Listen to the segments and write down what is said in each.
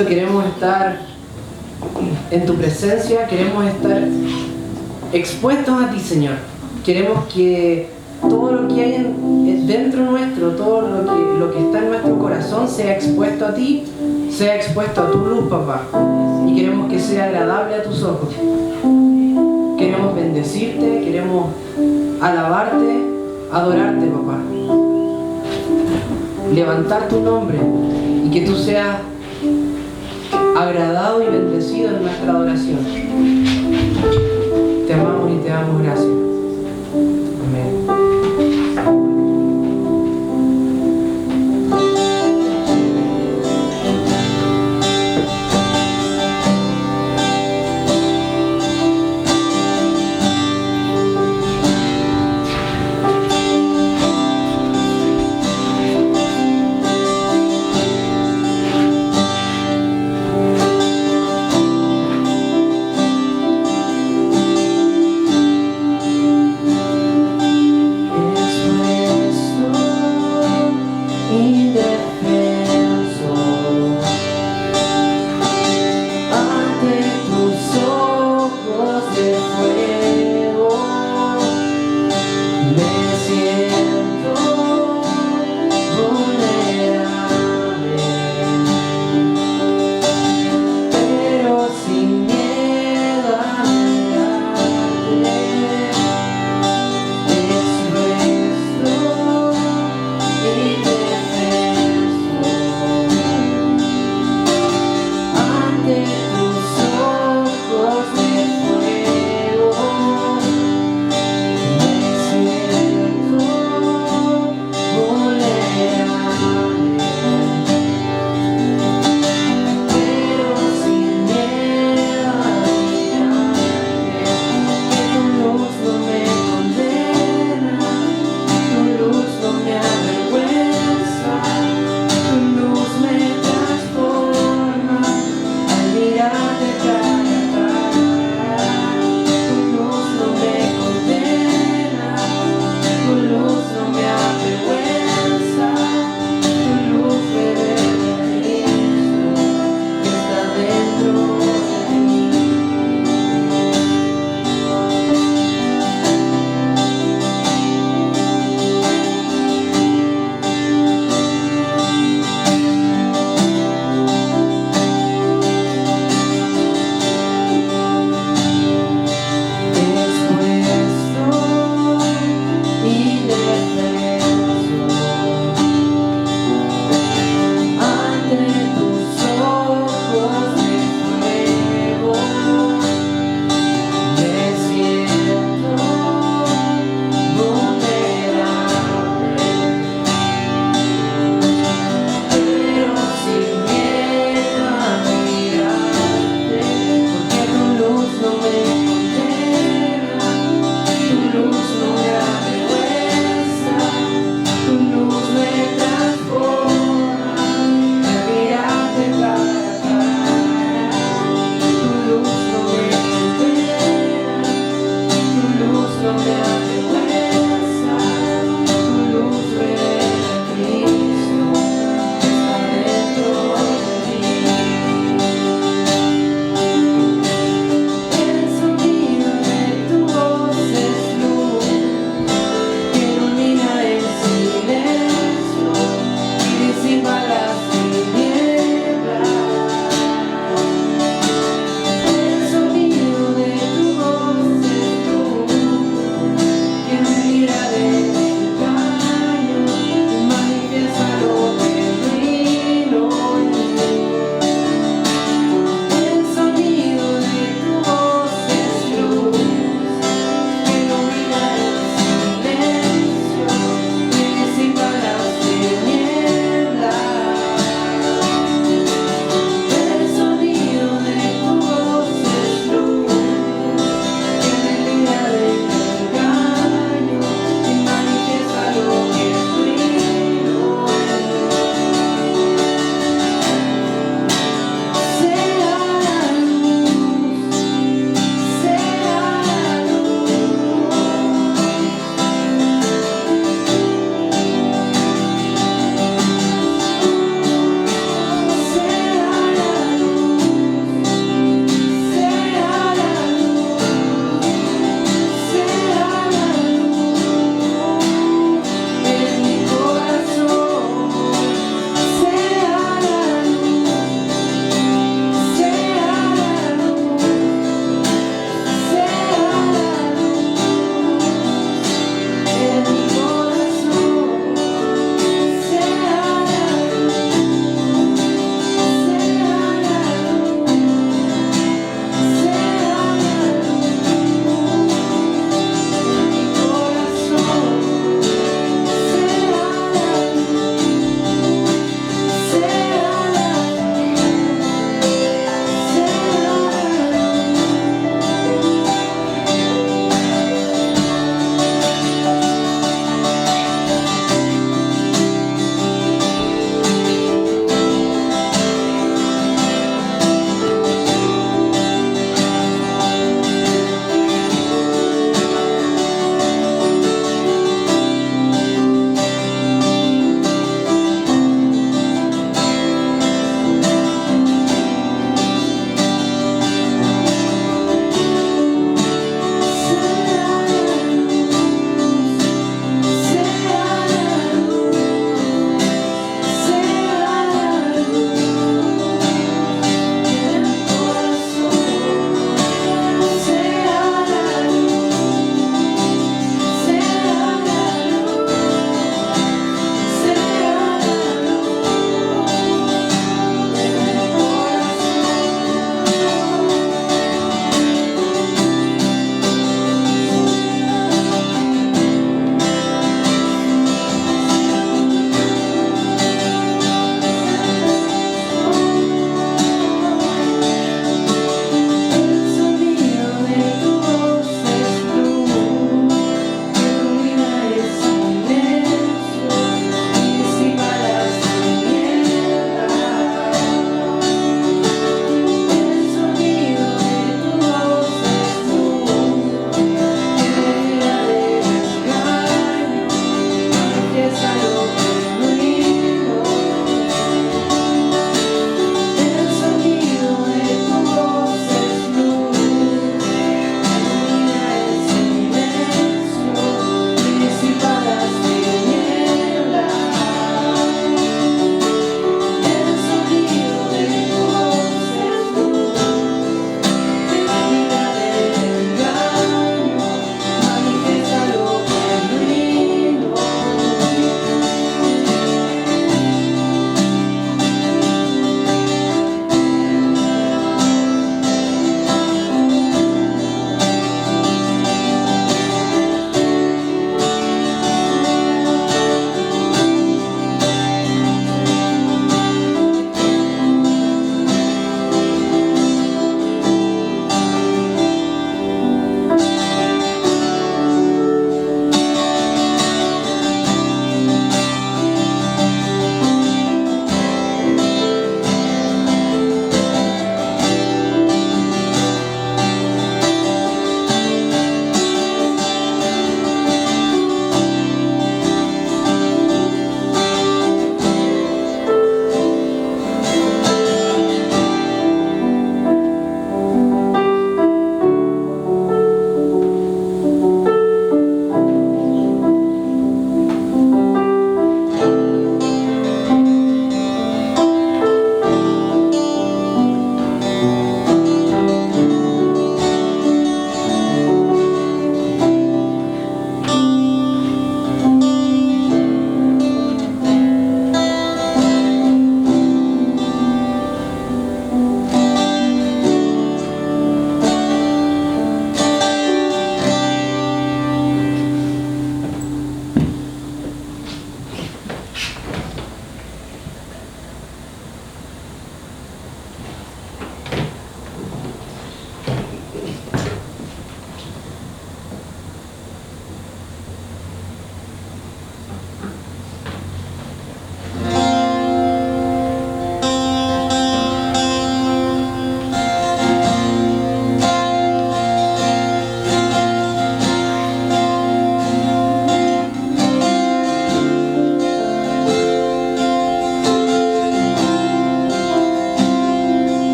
Papito, queremos estar en tu presencia, queremos estar expuestos a ti, Señor. Queremos que todo lo que hay dentro nuestro, todo lo que está en nuestro corazón sea expuesto a ti, sea expuesto a tu luz, papá. Y queremos que sea agradable a tus ojos. Queremos bendecirte, queremos alabarte, adorarte, papá. Levantar tu nombre y que tú seas agradado y bendecido en nuestra adoración. Te amamos y te damos gracias. Amén.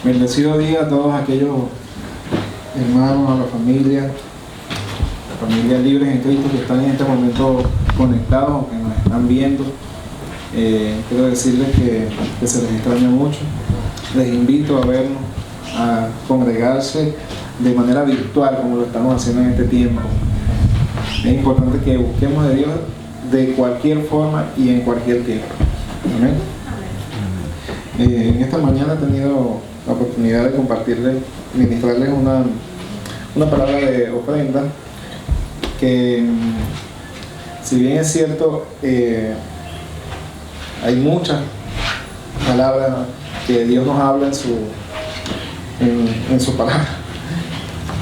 Bendecido día a todos aquellos hermanos, a la familia libres en Cristo que están en este momento conectados o que nos están viendo. Quiero decirles que se les extraña mucho. Les invito a vernos, a congregarse de manera virtual como lo estamos haciendo en este tiempo. Es importante que busquemos de Dios de cualquier forma y en cualquier tiempo. Amén. En esta mañana he tenido la oportunidad de compartirles, ministrarles una palabra de ofrenda que, si bien es cierto, hay muchas palabras que Dios nos habla en su palabra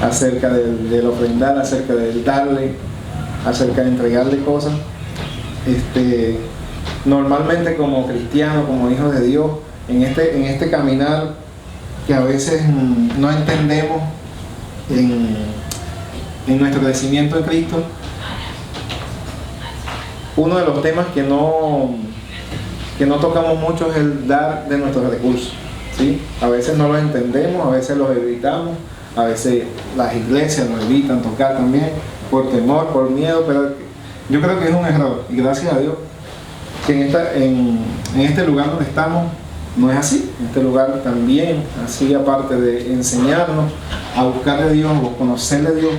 acerca del ofrendar, acerca del darle, acerca de entregarle cosas. Normalmente como cristianos, como hijos de Dios, en este caminar que a veces no entendemos en nuestro crecimiento en Cristo, uno de los temas que no tocamos mucho es el dar de nuestros recursos, ¿sí? A veces no los entendemos, a veces los evitamos, a veces las iglesias los evitan tocar también, por temor, por miedo, pero yo creo que es un error. Y gracias a Dios que en este lugar donde estamos no es así. En este lugar también, así aparte de enseñarnos a buscar a Dios, o conocerle a Dios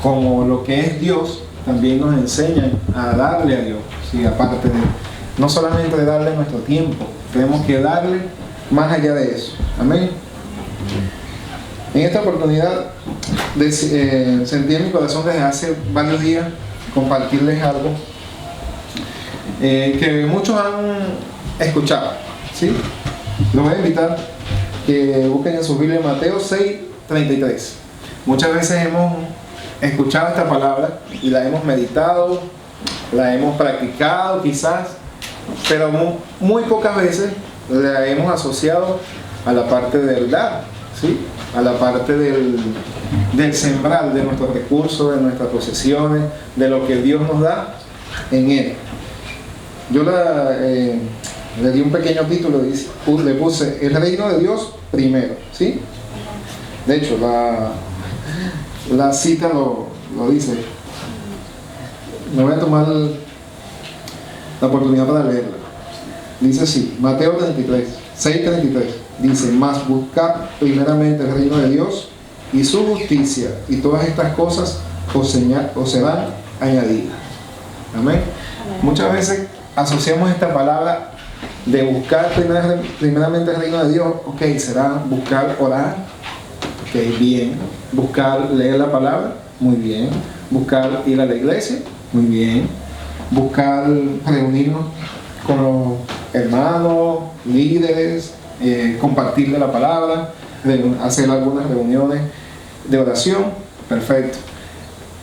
como lo que es Dios, también nos enseñan a darle a Dios, ¿sí? Aparte de, no solamente de darle nuestro tiempo, tenemos que darle más allá de eso. Amén. En esta oportunidad sentí en mi corazón desde hace varios días compartirles algo que muchos han escuchado, ¿sí? Los voy a invitar que busquen en su Biblia Mateo 6:33. Muchas veces hemos escuchado esta palabra y la hemos meditado, la hemos practicado quizás, pero muy pocas veces la hemos asociado a la parte del dar, ¿sí? A la parte del sembrar de nuestros recursos, de nuestras posesiones, de lo que Dios nos da en Él. Yo le di un pequeño título, le puse el reino de Dios primero, ¿sí? De hecho, la cita lo dice. Me voy a tomar la oportunidad para leerla. Dice así, Mateo 6:33. Dice, mas buscad primeramente el reino de Dios y su justicia, y todas estas cosas os serán añadidas. Amén. Muchas veces asociamos esta palabra de buscar primeramente el reino de Dios. Ok, será buscar orar. Ok, bien. Buscar leer la palabra. Muy bien. Buscar ir a la iglesia. Muy bien. Buscar reunirnos con los hermanos, líderes, compartirle la palabra, hacer algunas reuniones de oración. Perfecto.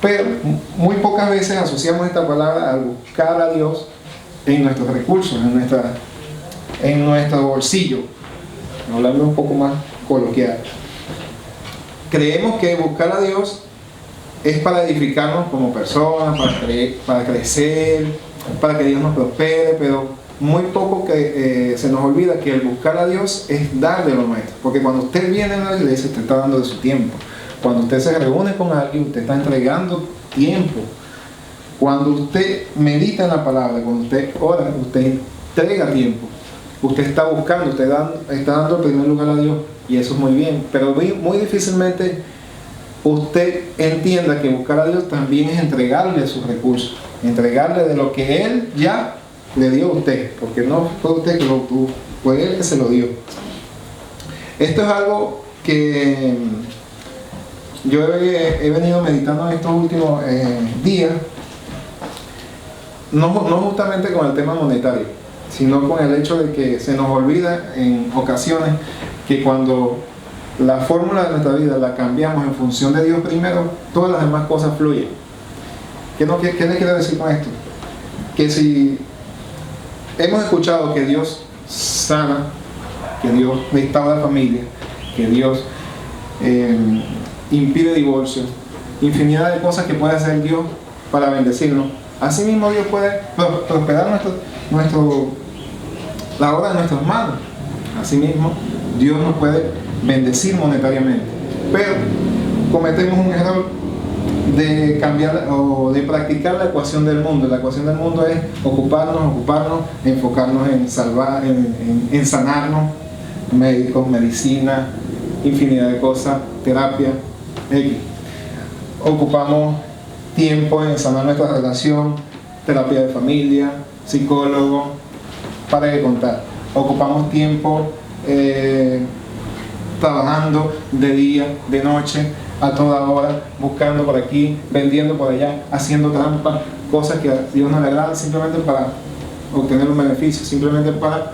Pero muy pocas veces asociamos esta palabra a buscar a Dios en nuestros recursos, en nuestro bolsillo, hablando un poco más coloquial. Creemos que buscar a Dios es para edificarnos como personas, para crecer, para que Dios nos prospere, pero muy poco que se nos olvida que el buscar a Dios es dar de lo nuestro. Porque cuando usted viene a la iglesia, usted está dando de su tiempo. Cuando usted se reúne con alguien, usted está entregando tiempo. Cuando usted medita en la palabra, cuando usted ora, usted entrega tiempo. Usted está buscando, usted está dando el primer lugar a Dios, y eso es muy bien. Pero muy difícilmente usted entienda que buscar a Dios también es entregarle sus recursos, entregarle de lo que Él ya le dio a usted, porque no fue usted que lo tuvo, fue Él que se lo dio. Esto es algo que yo he venido meditando en estos últimos días, no justamente con el tema monetario, sino con el hecho de que se nos olvida en ocasiones que cuando la fórmula de nuestra vida la cambiamos en función de Dios primero, todas las demás cosas fluyen. ¿Qué le quiero decir con esto? Que si hemos escuchado que Dios sana, que Dios restaura familia, que Dios impide divorcio, infinidad de cosas que puede hacer Dios para bendecirnos. Asimismo Dios puede prosperar la obra de nuestras manos. Asimismo Dios nos puede bendecir monetariamente. Pero cometemos un error de cambiar o de practicar la ecuación del mundo. La ecuación del mundo es ocuparnos, enfocarnos en salvar, en sanarnos, médicos, medicina, infinidad de cosas, terapia, X. Ocupamos tiempo en sanar nuestra relación, terapia de familia, psicólogo, para de contar. Ocupamos tiempo trabajando de día, de noche, a toda hora, buscando por aquí, vendiendo por allá, haciendo trampas, cosas que a Dios no le agradan, simplemente para obtener un beneficio, simplemente para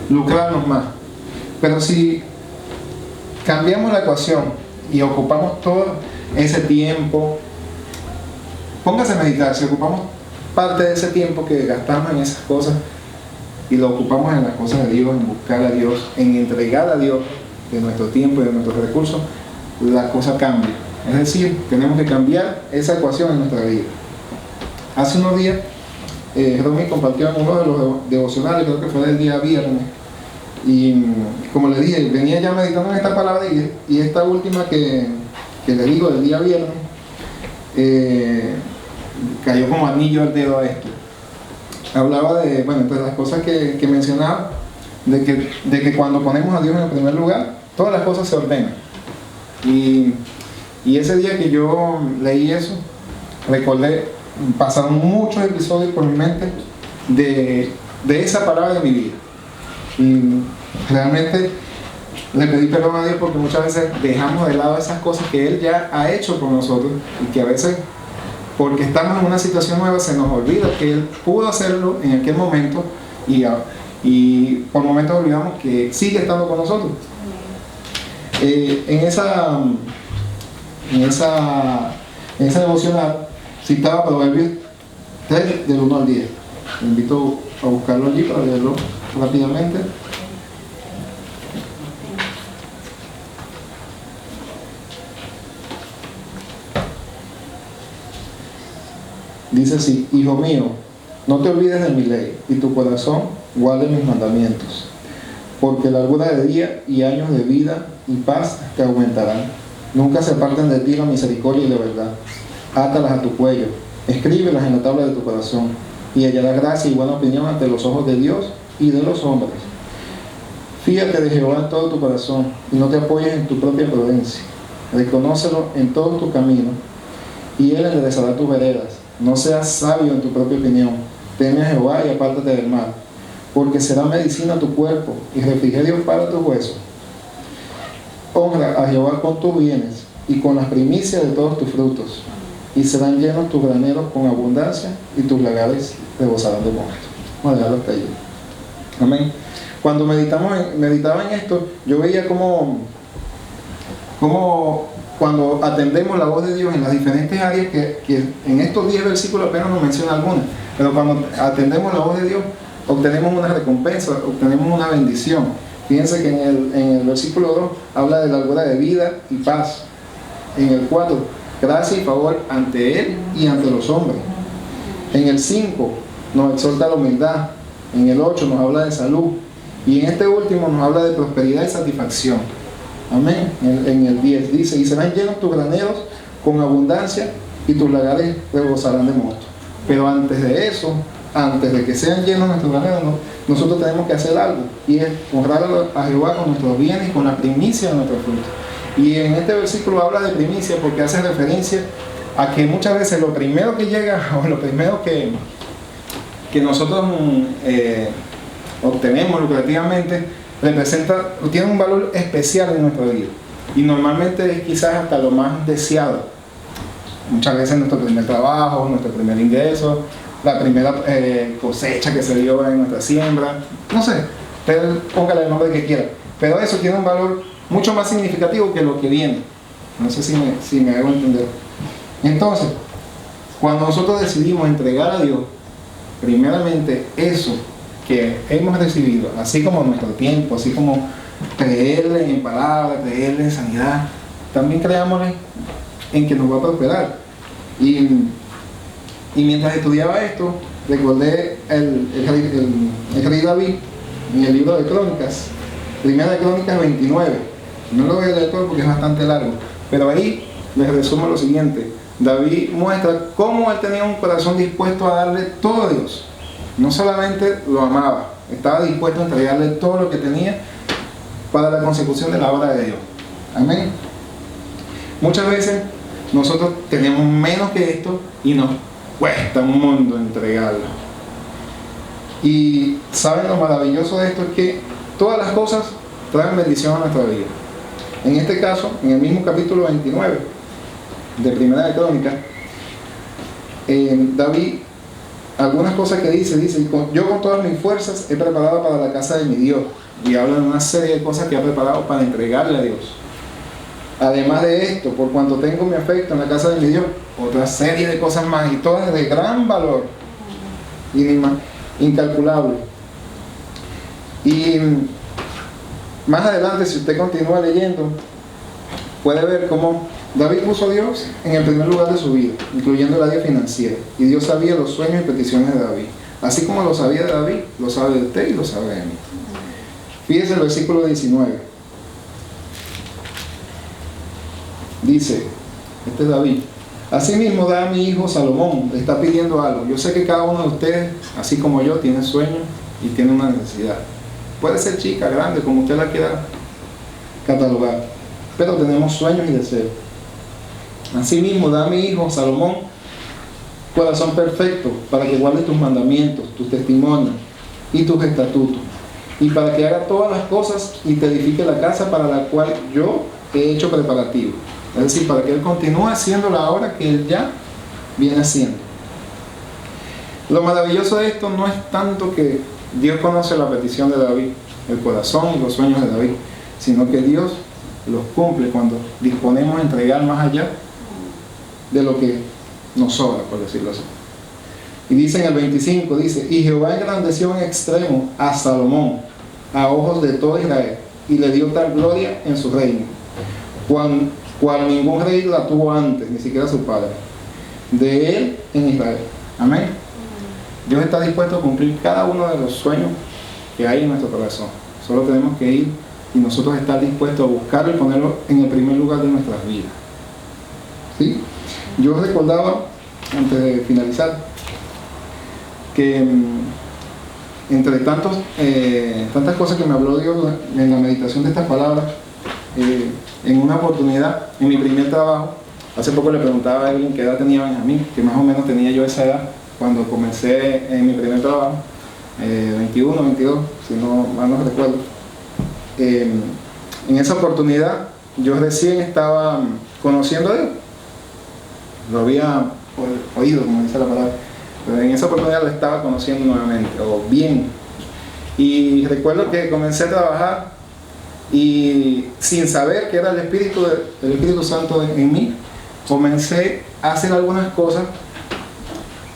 lucrarnos más. Pero si cambiamos la ecuación y ocupamos todo ese tiempo, póngase a meditar, si ocupamos parte de ese tiempo que gastamos en esas cosas y lo ocupamos en las cosas de Dios, en buscar a Dios, en entregar a Dios de nuestro tiempo y de nuestros recursos, la cosa cambia. Es decir, tenemos que cambiar esa ecuación en nuestra vida. Hace unos días, Romy compartió en uno de los devocionales, creo que fue del día viernes, y como le dije, venía ya meditando en esta palabra y esta última que le digo del día viernes, cayó como anillo al dedo a esto. Hablaba de, bueno, entre las cosas que mencionaba, de que cuando ponemos a Dios en el primer lugar, todas las cosas se ordenan. Y ese día que yo leí eso, recordé, pasaron muchos episodios por mi mente de esa palabra de mi vida. Y realmente le pedí perdón a Dios porque muchas veces dejamos de lado esas cosas que Él ya ha hecho por nosotros y que a veces, porque estamos en una situación nueva, se nos olvida que Él pudo hacerlo en aquel momento y por momentos olvidamos que sigue estando con nosotros. En esa devocional citaba Proverbios 3 del 1 al 10. Le invito a buscarlo allí para leerlo rápidamente. Dice así: Hijo mío, no te olvides de mi ley, y tu corazón guarde mis mandamientos, porque largura de día y años de vida y paz te aumentarán. Nunca se aparten de ti la misericordia y la verdad. Átalas a tu cuello, escríbelas en la tabla de tu corazón, y hallarás gracia y buena opinión ante los ojos de Dios y de los hombres. Fíate de Jehová en todo tu corazón, y no te apoyes en tu propia prudencia. Reconócelo en todos tus caminos, y Él enderezará tus veredas. No seas sabio en tu propia opinión. Teme a Jehová y apártate del mal, porque será medicina a tu cuerpo y refrigerio para tus huesos. Honra a Jehová con tus bienes y con las primicias de todos tus frutos, y serán llenos tus graneros con abundancia, y tus lagares rebosarán de mosto. Vamos a dejarlo hasta ahí. Amén. Cuando meditaba en esto, yo veía cómo cuando atendemos la voz de Dios en las diferentes áreas, que en estos 10 versículos apenas nos menciona algunas, pero cuando atendemos la voz de Dios, obtenemos una recompensa, obtenemos una bendición. Fíjense que en el versículo 2 habla de largura de vida y paz. En el 4, gracia y favor ante Él y ante los hombres. En el 5 nos exhorta a la humildad. En el 8 nos habla de salud. Y en este último nos habla de prosperidad y satisfacción. Amén. En el 10 dice: y serán llenos tus graneros con abundancia, y tus lagares rebosarán de mosto. Pero antes de eso, antes de que sean llenos nuestros graneros, nosotros tenemos que hacer algo, y es honrar a Jehová con nuestros bienes y con la primicia de nuestros frutos. Y en este versículo habla de primicia porque hace referencia a que muchas veces lo primero que llega, o lo primero que nosotros obtenemos lucrativamente, tiene un valor especial en nuestra vida, y normalmente es quizás hasta lo más deseado. Muchas veces nuestro primer trabajo, nuestro primer ingreso, la primera cosecha que se dio en nuestra siembra, no sé, usted póngale el nombre que quiera, pero eso tiene un valor mucho más significativo que lo que viene. No sé si me hago entender. Entonces, cuando nosotros decidimos entregar a Dios primeramente eso que hemos recibido, así como nuestro tiempo, así como creerle en palabra, creerle en sanidad, también creámosle en que nos va a prosperar. Y mientras estudiaba esto, recordé el rey David en el libro de Crónicas, Primera de Crónicas 29. No lo voy a leer todo porque es bastante largo, pero ahí les resumo lo siguiente. David muestra cómo él tenía un corazón dispuesto a darle todo a Dios. No solamente lo amaba, estaba dispuesto a entregarle todo lo que tenía para la consecución de la obra de Dios. Amén. Muchas veces nosotros tenemos menos que esto y nos cuesta un mundo entregarlo. Y saben, lo maravilloso de esto es que todas las cosas traen bendición a nuestra vida. En este caso, en el mismo capítulo 29 de Primera de Crónicas, David, algunas cosas que dice, yo con todas mis fuerzas he preparado para la casa de mi Dios, y habla de una serie de cosas que ha preparado para entregarle a Dios. Además de esto, por cuanto tengo mi afecto en la casa de mi Dios, otra serie de cosas más, y todas de gran valor, incalculable. Y más adelante, si usted continúa leyendo, puede ver cómo David puso a Dios en el primer lugar de su vida, incluyendo el área financiera. Y Dios sabía los sueños y peticiones de David. Así como lo sabía de David, lo sabe de usted y lo sabe de mí. Fíjese el versículo 19. Dice, este es David: asimismo da a mi hijo Salomón, le está pidiendo algo. Yo sé que cada uno de ustedes, así como yo, tiene sueños y tiene una necesidad. Puede ser chica, grande, como usted la quiera catalogar, pero tenemos sueños y deseos. Asimismo da a mi hijo Salomón corazón perfecto, para que guarde tus mandamientos, tus testimonios y tus estatutos, y para que haga todas las cosas y te edifique la casa para la cual yo he hecho preparativo. Es decir, para que él continúe haciendo la obra que él ya viene haciendo. Lo maravilloso de esto no es tanto que Dios conoce la petición de David, el corazón y los sueños de David, sino que Dios los cumple cuando disponemos a entregar más allá de lo que nos sobra, por decirlo así. Y dice en el 25, dice: y Jehová engrandeció en extremo a Salomón a ojos de todo Israel, y le dio tal gloria en su reino, cual ningún rey la tuvo antes, ni siquiera su padre, de él en Israel. Amén. Dios está dispuesto a cumplir cada uno de los sueños que hay en nuestro corazón. Solo tenemos que ir y nosotros estar dispuestos a buscarlo y ponerlo en el primer lugar de nuestras vidas. ¿Sí? Yo recordaba, antes de finalizar, que entre tantas cosas que me habló Dios en la meditación de estas palabras, en una oportunidad, en mi primer trabajo, hace poco le preguntaba a alguien qué edad tenía Benjamín, que más o menos tenía yo esa edad cuando comencé en mi primer trabajo, 21, 22, si no mal no recuerdo. En esa oportunidad yo recién estaba conociendo a Dios, lo había oído, como dice la palabra, pero en esa oportunidad lo estaba conociendo nuevamente, o bien. Y recuerdo que comencé a trabajar y sin saber que era el Espíritu Santo en mí, comencé a hacer algunas cosas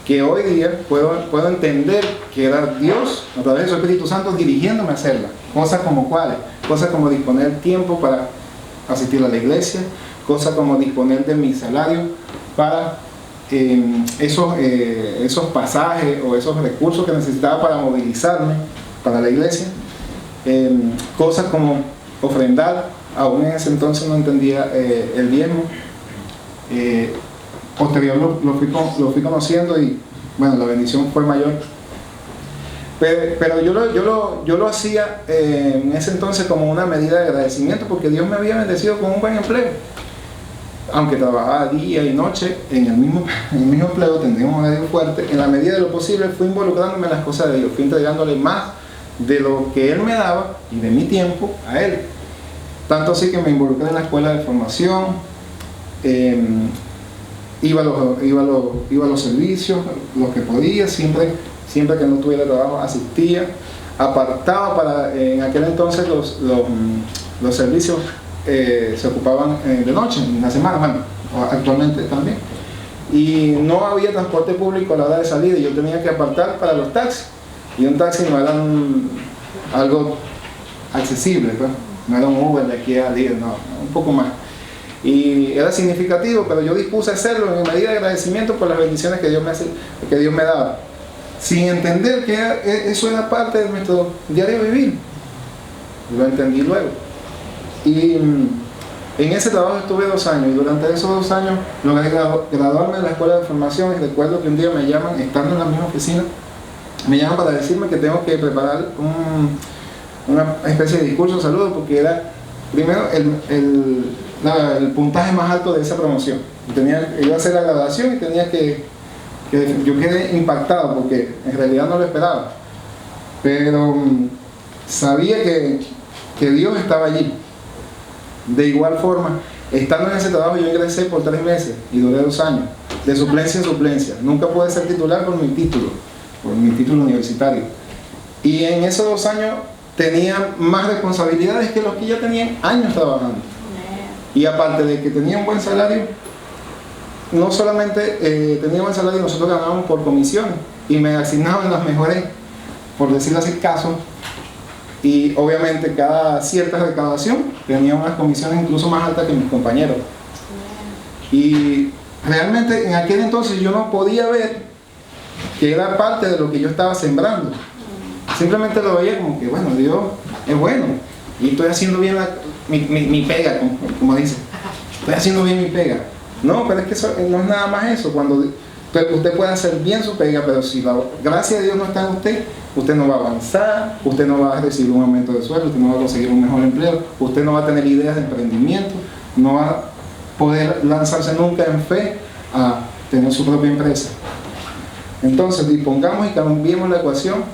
que hoy día puedo entender que era Dios a través de su Espíritu Santo dirigiéndome a hacerlas. Cosas como cuáles, cosas como disponer tiempo para asistir a la iglesia, cosas como disponer de mi salario para esos pasajes o esos recursos que necesitaba para movilizarme para la iglesia, cosas como ofrendar. Aún en ese entonces no entendía el diezmo. Posterior lo fui conociendo y bueno, la bendición fue mayor. Pero yo lo hacía en ese entonces como una medida de agradecimiento, porque Dios me había bendecido con un buen empleo. Aunque trabajaba día y noche en el mismo empleo, tendría un horario fuerte, en la medida de lo posible fui involucrándome en las cosas de Dios, fui entregándole más de lo que Él me daba y de mi tiempo a Él. Tanto así que me involucré en la escuela de formación, iba a los servicios, lo que podía, siempre que no tuviera trabajo asistía, apartaba para, en aquel entonces los servicios se ocupaban de noche, en la semana, bueno, actualmente también. Y no había transporte público a la hora de salida y yo tenía que apartar para los taxis. Y un taxi no era algo accesible, pues. No era un Uber de aquí a Líder, no, un poco más. Y era significativo, pero yo dispuse a hacerlo en medida de agradecimiento por las bendiciones que Dios me daba, sin entender que eso era parte de nuestro diario vivir. Lo entendí luego. Y en ese trabajo estuve 2 años, y durante esos 2 años logré graduarme de la escuela de formación. Y recuerdo que un día me llaman, estando en la misma oficina, me llaman para decirme que tengo que preparar una especie de discurso de saludo, porque era primero el puntaje más alto de esa promoción. Iba a hacer la graduación y tenía que yo quedé impactado, porque en realidad no lo esperaba, pero sabía que Dios estaba allí. De igual forma, estando en ese trabajo, yo ingresé por 3 meses y duré 2 años, de suplencia en suplencia. Nunca pude ser titular por mi título universitario. Y en esos 2 años tenía más responsabilidades que los que ya tenían años trabajando. Y aparte de que tenía un buen salario, no solamente tenía buen salario, nosotros ganábamos por comisiones y me asignaban las mejores, por decirlo así, casos Y obviamente cada cierta recaudación tenía unas comisiones incluso más altas que mis compañeros. Y realmente en aquel entonces yo no podía ver que era parte de lo que yo estaba sembrando. Simplemente lo veía como que, bueno, Dios es bueno y estoy haciendo bien mi pega, como dice. Estoy haciendo bien mi pega. No, pero es que eso, no es nada más eso. Cuando usted puede hacer bien su pega, pero si la gracia de Dios no está en usted, usted no va a avanzar, usted no va a recibir un aumento de sueldo, usted no va a conseguir un mejor empleo, usted no va a tener ideas de emprendimiento, no va a poder lanzarse nunca en fe a tener su propia empresa. Entonces, dispongamos y cambiemos la ecuación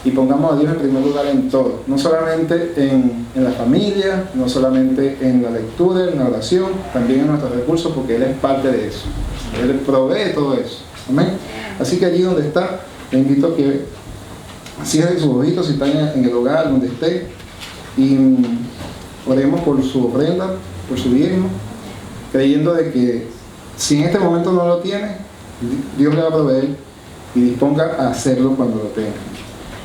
y pongamos a Dios en primer lugar en todo, no solamente en la familia, no solamente en la lectura, en la oración, también en nuestros recursos, porque Él es parte de eso. Él provee todo eso. Amén. Así que allí donde está, le invito a que cierre sus ojitos si está en el hogar, donde esté, y oremos por su ofrenda, por su diezmo, creyendo de que si en este momento no lo tiene, Dios le va a proveer y disponga a hacerlo cuando lo tenga.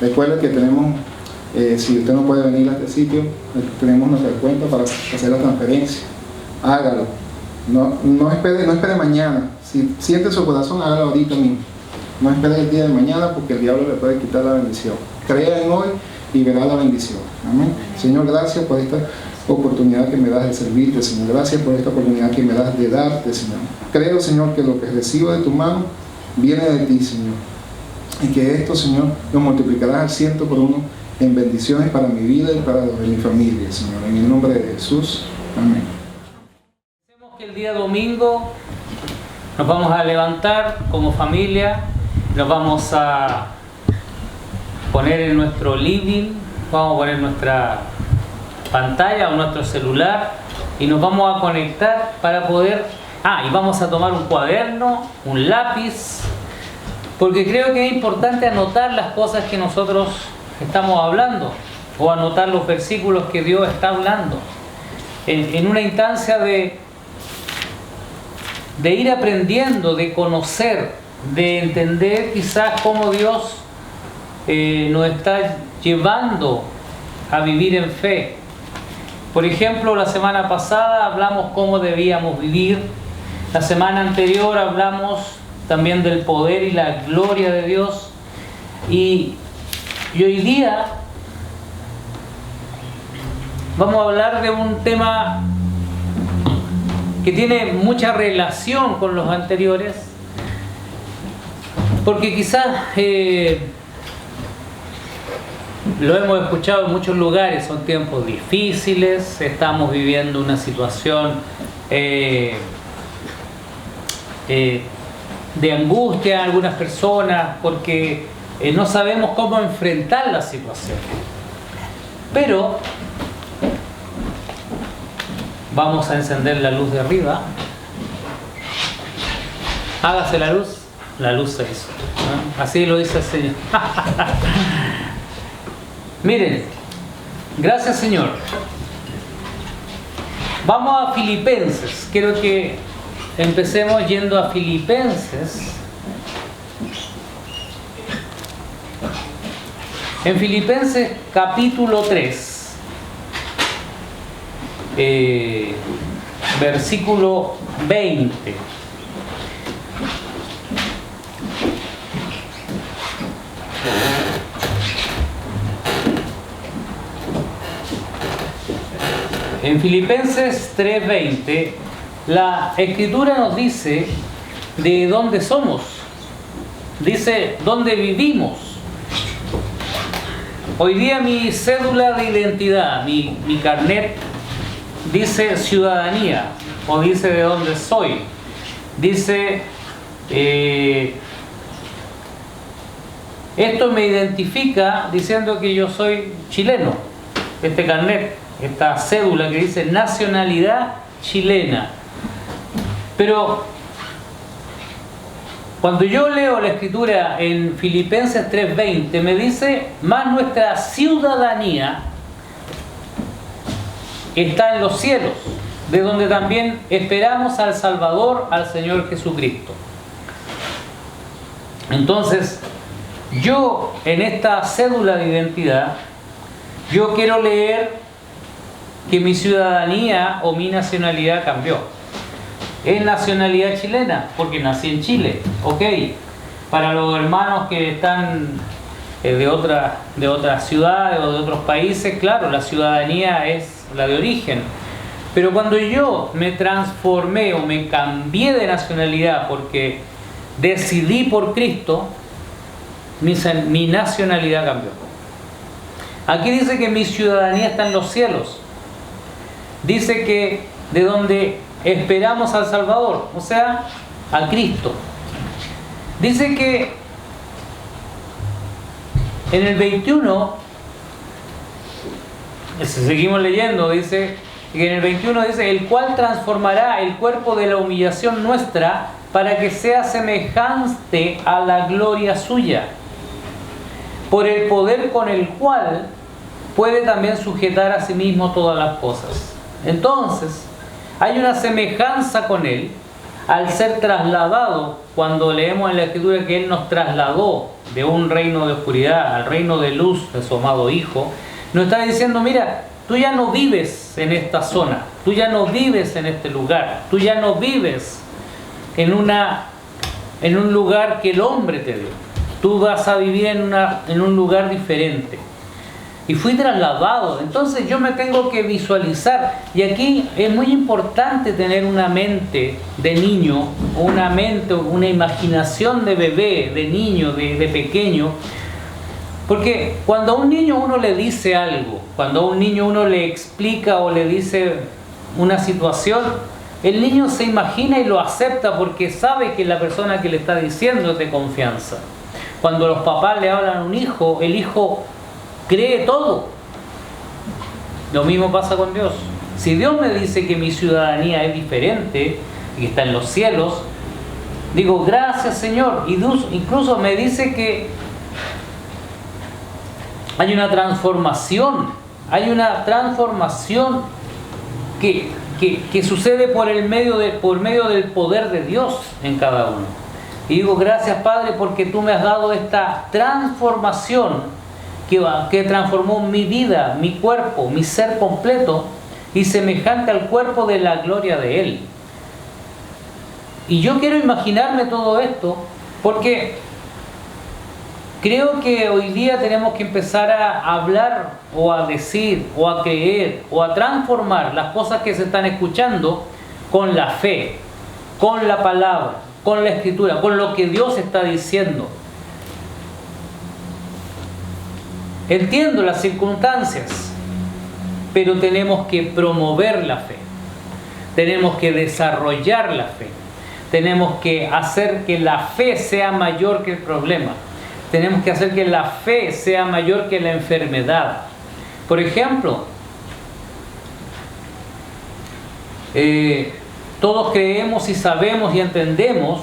Recuerde que tenemos, si usted no puede venir a este sitio, tenemos nuestra cuenta para hacer la transferencia. Hágalo. No espere mañana. Si siente su corazón, hágalo ahorita mismo. No espere el día de mañana porque el diablo le puede quitar la bendición. Crea en hoy y verá la bendición. Amén. Señor, gracias por esta oportunidad que me das de servirte, Señor. Gracias por esta oportunidad que me das de darte, Señor. Creo, Señor, que lo que recibo de tu mano viene de ti, Señor. Y que esto, Señor, lo multiplicarás al 100 por 1 en bendiciones para mi vida y para los de mi familia, Señor. En el nombre de Jesús. Amén. Pensemos que el día domingo nos vamos a levantar como familia, nos vamos a poner en nuestro living, vamos a poner nuestra pantalla o nuestro celular y nos vamos a conectar para poder... y vamos a tomar un cuaderno, un lápiz, porque creo que es importante anotar las cosas que nosotros estamos hablando o anotar los versículos que Dios está hablando en una instancia de ir aprendiendo, de conocer, de entender quizás cómo Dios nos está llevando a vivir en fe. Por ejemplo, la semana pasada hablamos cómo debíamos vivir. La semana anterior hablamos también del poder y la gloria de Dios. Y hoy día vamos a hablar de un tema que tiene mucha relación con los anteriores, porque quizás lo hemos escuchado en muchos lugares, son tiempos difíciles, estamos viviendo una situación de angustia en algunas personas porque no sabemos cómo enfrentar la situación. Pero vamos a encender la luz de arriba. Hágase la luz se hizo. ¿No? Así lo dice el Señor. Miren, gracias Señor. Vamos a Filipenses. Quiero que empecemos yendo a Filipenses. En Filipenses capítulo 3, versículo 20. En Filipenses 3:20, la Escritura nos dice de dónde somos, dice dónde vivimos. Hoy día mi cédula de identidad, mi carnet, dice ciudadanía, o dice de dónde soy, dice esto me identifica diciendo que yo soy chileno, este carnet, esta cédula que dice nacionalidad chilena. Pero cuando yo leo la Escritura en Filipenses 3:20 me dice, más nuestra ciudadanía está en los cielos, de donde también esperamos al Salvador, al Señor Jesucristo. Entonces, yo en esta cédula de identidad Yo quiero leer que mi ciudadanía o mi nacionalidad cambió. Es nacionalidad chilena, porque nací en Chile, ok. Para los hermanos que están de otras ciudades o de otros países, claro, la ciudadanía es la de origen. Pero cuando yo me transformé o me cambié de nacionalidad porque decidí por Cristo, mi nacionalidad cambió. Aquí dice que mi ciudadanía está en los cielos. Dice que de donde esperamos al Salvador, o sea, a Cristo. Dice que en el 21, si seguimos leyendo, dice que en el 21 dice, el cual transformará el cuerpo de la humillación nuestra para que sea semejante a la gloria suya, por el poder con el cual puede también sujetar a sí mismo todas las cosas. Entonces, hay una semejanza con Él al ser trasladado, cuando leemos en la Escritura que Él nos trasladó de un reino de oscuridad al reino de luz de su amado Hijo, nos está diciendo, mira, tú ya no vives en esta zona, tú ya no vives en este lugar, tú ya no vives en un lugar que el hombre te dio, tú vas a vivir en un lugar diferente. Y fui trasladado, entonces yo me tengo que visualizar, y aquí es muy importante tener una mente de niño, una imaginación de bebé, de niño, de pequeño, porque cuando a un niño uno le dice algo, cuando a un niño uno le explica o le dice una situación, el niño se imagina y lo acepta porque sabe que la persona que le está diciendo es de confianza. Cuando los papás le hablan a un hijo, el hijo cree todo. Lo mismo pasa con Dios. Si Dios me dice que mi ciudadanía es diferente y que está en los cielos, digo, gracias Señor. Y Dios incluso me dice que hay una transformación que sucede por medio del poder de Dios en cada uno. Y digo, gracias Padre, porque tú me has dado esta transformación que transformó mi vida, mi cuerpo, mi ser completo, y semejante al cuerpo de la gloria de Él. Y yo quiero imaginarme todo esto porque creo que hoy día tenemos que empezar a hablar o a decir o a creer o a transformar las cosas que se están escuchando con la fe, con la palabra, con la Escritura, con lo que Dios está diciendo. Entiendo las circunstancias, pero tenemos que promover la fe, tenemos que desarrollar la fe, tenemos que hacer que la fe sea mayor que el problema, tenemos que hacer que la fe sea mayor que la enfermedad. Por ejemplo, todos creemos y sabemos y entendemos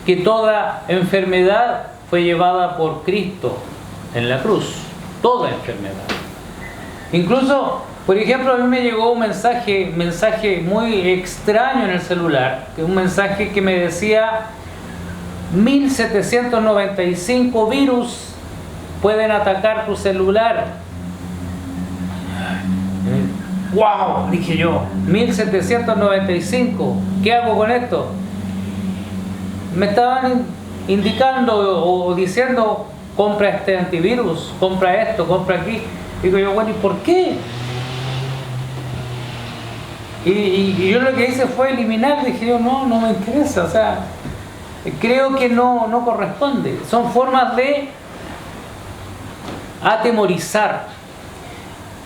que toda enfermedad fue llevada por Cristo en la cruz, toda enfermedad. Incluso, por ejemplo, a mí me llegó un mensaje muy extraño en el celular, un mensaje que me decía 1795 virus pueden atacar tu celular. ¡Wow! Dije yo, 1795, ¿qué hago con esto? Me estaban indicando o diciendo, compra este antivirus, compra esto, compra aquí. Digo yo, bueno, ¿y por qué? Y yo lo que hice fue eliminar. Dije yo, no me interesa, o sea, creo que no corresponde. Son formas de atemorizar.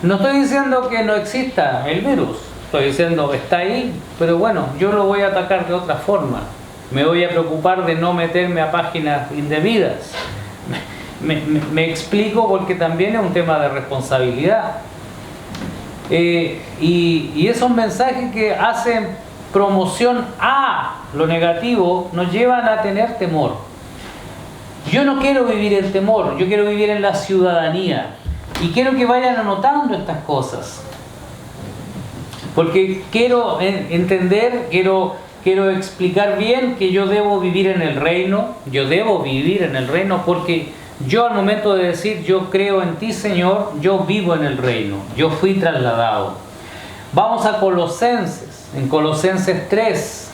No estoy diciendo que no exista el virus, estoy diciendo está ahí, pero bueno, yo lo voy a atacar de otra forma. Me voy a preocupar de no meterme a páginas indebidas. Me explico, porque también es un tema de responsabilidad. Y esos mensajes que hacen promoción a lo negativo nos llevan a tener temor. Yo no quiero vivir en temor, yo quiero vivir en la ciudadanía. Y quiero que vayan anotando estas cosas. Porque quiero entender, quiero explicar bien que yo debo vivir en el reino. Yo debo vivir en el reino porque Yo al momento de decir yo creo en ti, Señor, yo vivo en el reino, yo fui trasladado. Vamos a Colosenses, en Colosenses 3.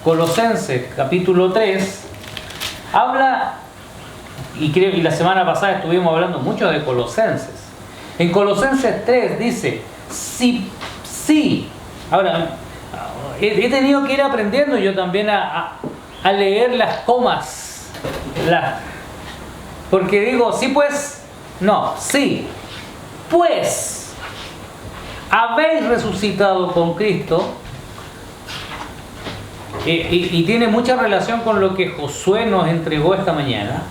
Colosenses capítulo 3 habla, y la semana pasada estuvimos hablando mucho de Colosenses. En Colosenses 3 dice, sí. Ahora, he tenido que ir aprendiendo yo también a leer las comas. Porque digo, sí pues, no, sí. Pues, habéis resucitado con Cristo. Y tiene mucha relación con lo que Josué nos entregó esta mañana,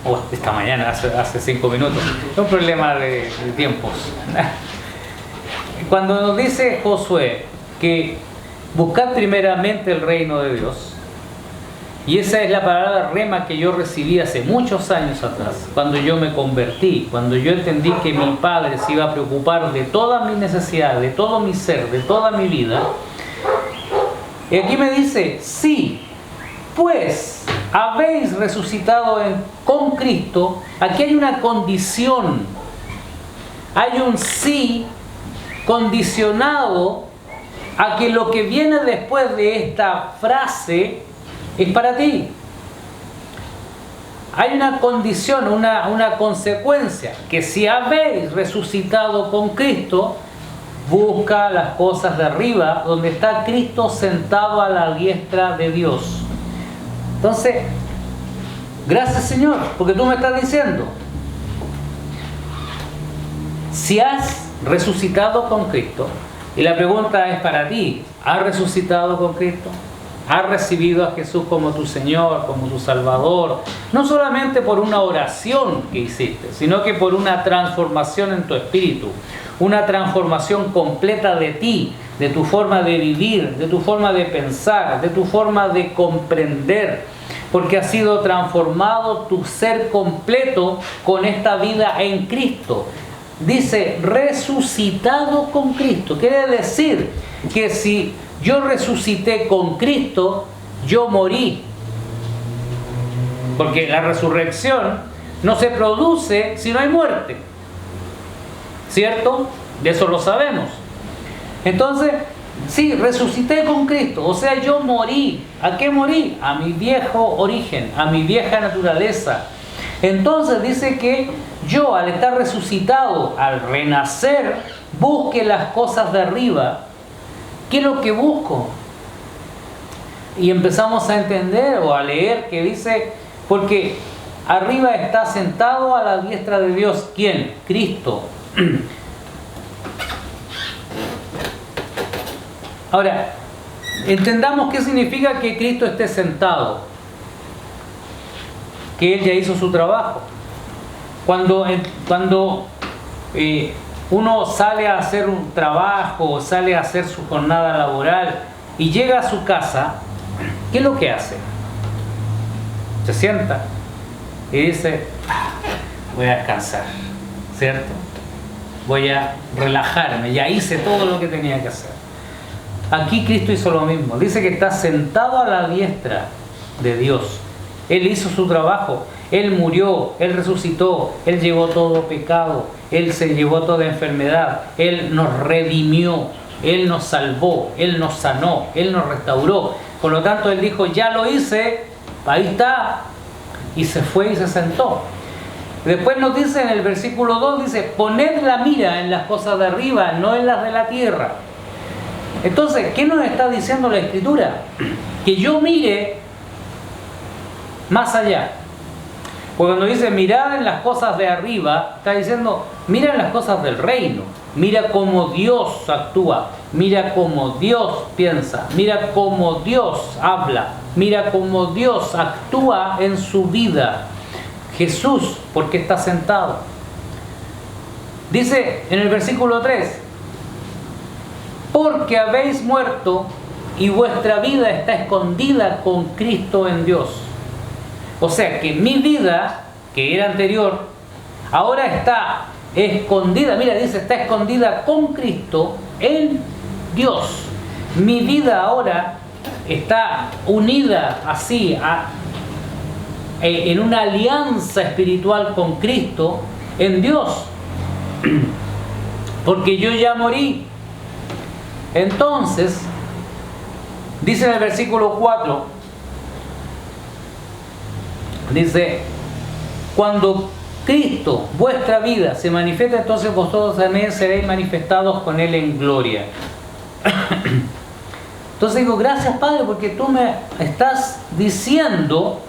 hace 5 minutos. Es un problema de tiempos. Cuando nos dice Josué que buscad primeramente el reino de Dios, y esa es la palabra rema que yo recibí hace muchos años atrás, cuando yo me convertí, cuando yo entendí que mi Padre se iba a preocupar de todas mis necesidades, de todo mi ser, de toda mi vida. Y aquí me dice, sí, pues habéis resucitado con Cristo. Aquí hay una condición, hay un sí condicionado a que lo que viene después de esta frase es para ti. Hay una condición, una consecuencia, que si habéis resucitado con Cristo, busca las cosas de arriba, donde está Cristo sentado a la diestra de Dios. Entonces, gracias Señor, porque tú me estás diciendo, si has resucitado con Cristo, y la pregunta es para ti, ¿has resucitado con Cristo? ¿Has recibido a Jesús como tu Señor, como tu Salvador? No solamente por una oración que hiciste, sino que por una transformación en tu espíritu, una transformación completa de ti, de tu forma de vivir, de tu forma de pensar, de tu forma de comprender, porque ha sido transformado tu ser completo con esta vida en Cristo. Dice, resucitado con Cristo. Quiere decir que si yo resucité con Cristo, yo morí. Porque la resurrección no se produce si no hay muerte. ¿Cierto? De eso lo sabemos. Entonces, sí, resucité con Cristo. O sea, yo morí. ¿A qué morí? A mi viejo origen, a mi vieja naturaleza. Entonces dice que yo, al estar resucitado, al renacer, busque las cosas de arriba. ¿Qué es lo que busco? Y empezamos a entender o a leer que dice, porque arriba está sentado a la diestra de Dios. ¿Quién? Cristo. Ahora, entendamos qué significa que Cristo esté sentado. Que Él ya hizo su trabajo. Cuando uno sale a hacer un trabajo, sale a hacer su jornada laboral y llega a su casa, ¿qué es lo que hace? Se sienta y dice, voy a descansar, ¿cierto? Voy a relajarme, ya hice todo lo que tenía que hacer. Aquí Cristo hizo lo mismo, dice que está sentado a la diestra de Dios. Él hizo su trabajo, Él murió, Él resucitó, Él llevó todo pecado, Él se llevó toda enfermedad, Él nos redimió, Él nos salvó, Él nos sanó, Él nos restauró. Por lo tanto, Él dijo, ya lo hice, ahí está, y se fue y se sentó. Después nos dice en el versículo 2, dice, poned la mira en las cosas de arriba, no en las de la tierra. Entonces, ¿qué nos está diciendo la Escritura? Que yo mire más allá. Porque cuando dice mirad en las cosas de arriba, está diciendo mira en las cosas del reino, mira cómo Dios actúa, mira cómo Dios piensa, mira cómo Dios habla, mira cómo Dios actúa en su vida. Jesús, ¿por qué está sentado? Dice en el versículo 3, porque habéis muerto y vuestra vida está escondida con Cristo en Dios. O sea que mi vida, que era anterior, ahora está escondida. Mira, dice, está escondida con Cristo en Dios. Mi vida ahora está unida así en una alianza espiritual con Cristo, en Dios, porque yo ya morí. Entonces, dice en el versículo 4, dice: cuando Cristo, vuestra vida, se manifiesta, entonces vosotros también seréis manifestados con Él en gloria. Entonces digo, gracias Padre, porque tú me estás diciendo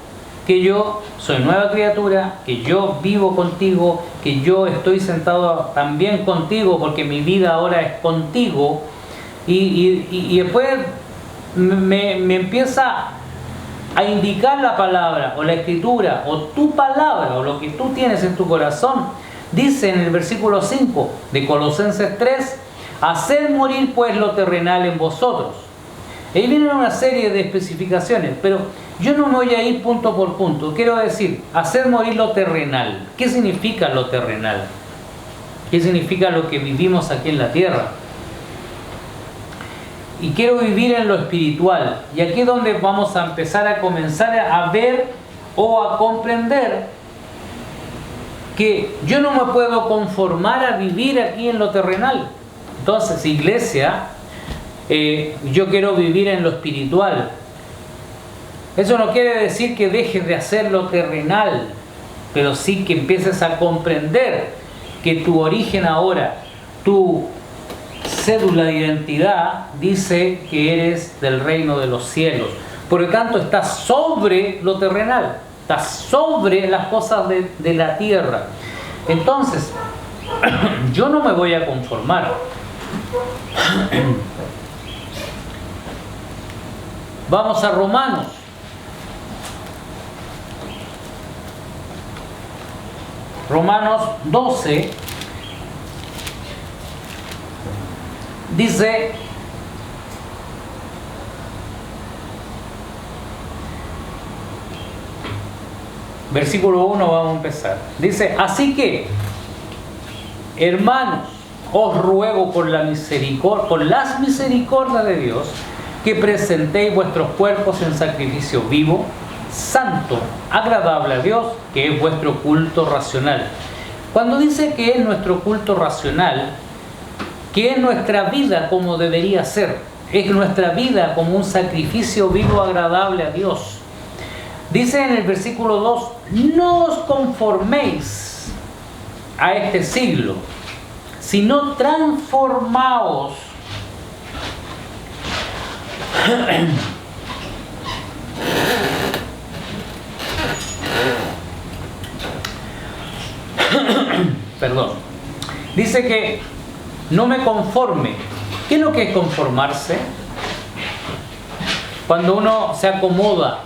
que yo soy nueva criatura, que yo vivo contigo, que yo estoy sentado también contigo, porque mi vida ahora es contigo. Y después me empieza a indicar la palabra, o la escritura, o tu palabra, o lo que tú tienes en tu corazón. Dice en el versículo 5 de Colosenses 3: haced morir pues lo terrenal en vosotros. Ahí vienen una serie de especificaciones, pero yo no me voy a ir punto por punto. Quiero decir, hacer morir lo terrenal. ¿Qué significa lo terrenal? ¿Qué significa lo que vivimos aquí en la tierra? Y quiero vivir en lo espiritual. Y aquí es donde vamos a empezar a comenzar a ver o a comprender que yo no me puedo conformar a vivir aquí en lo terrenal. Entonces, iglesia, yo quiero vivir en lo espiritual. Eso no quiere decir que dejes de hacer lo terrenal, pero sí que empieces a comprender que tu origen ahora, tu cédula de identidad, dice que eres del reino de los cielos. Por lo tanto, estás sobre lo terrenal, estás sobre las cosas de la tierra. Entonces, yo no me voy a conformar. Vamos a Romanos. Romanos 12 dice: versículo 1 vamos a empezar. Dice: así que, hermanos, os ruego por las misericordias de Dios, que presentéis vuestros cuerpos en sacrificio vivo, santo, agradable a Dios, que es vuestro culto racional. Cuando dice que es nuestro culto racional, que es nuestra vida como debería ser, es nuestra vida como un sacrificio vivo agradable a Dios. Dice en el versículo 2: no os conforméis a este siglo, sino transformaos perdón. Dice que no me conforme. ¿Qué es lo que es conformarse? Cuando uno se acomoda.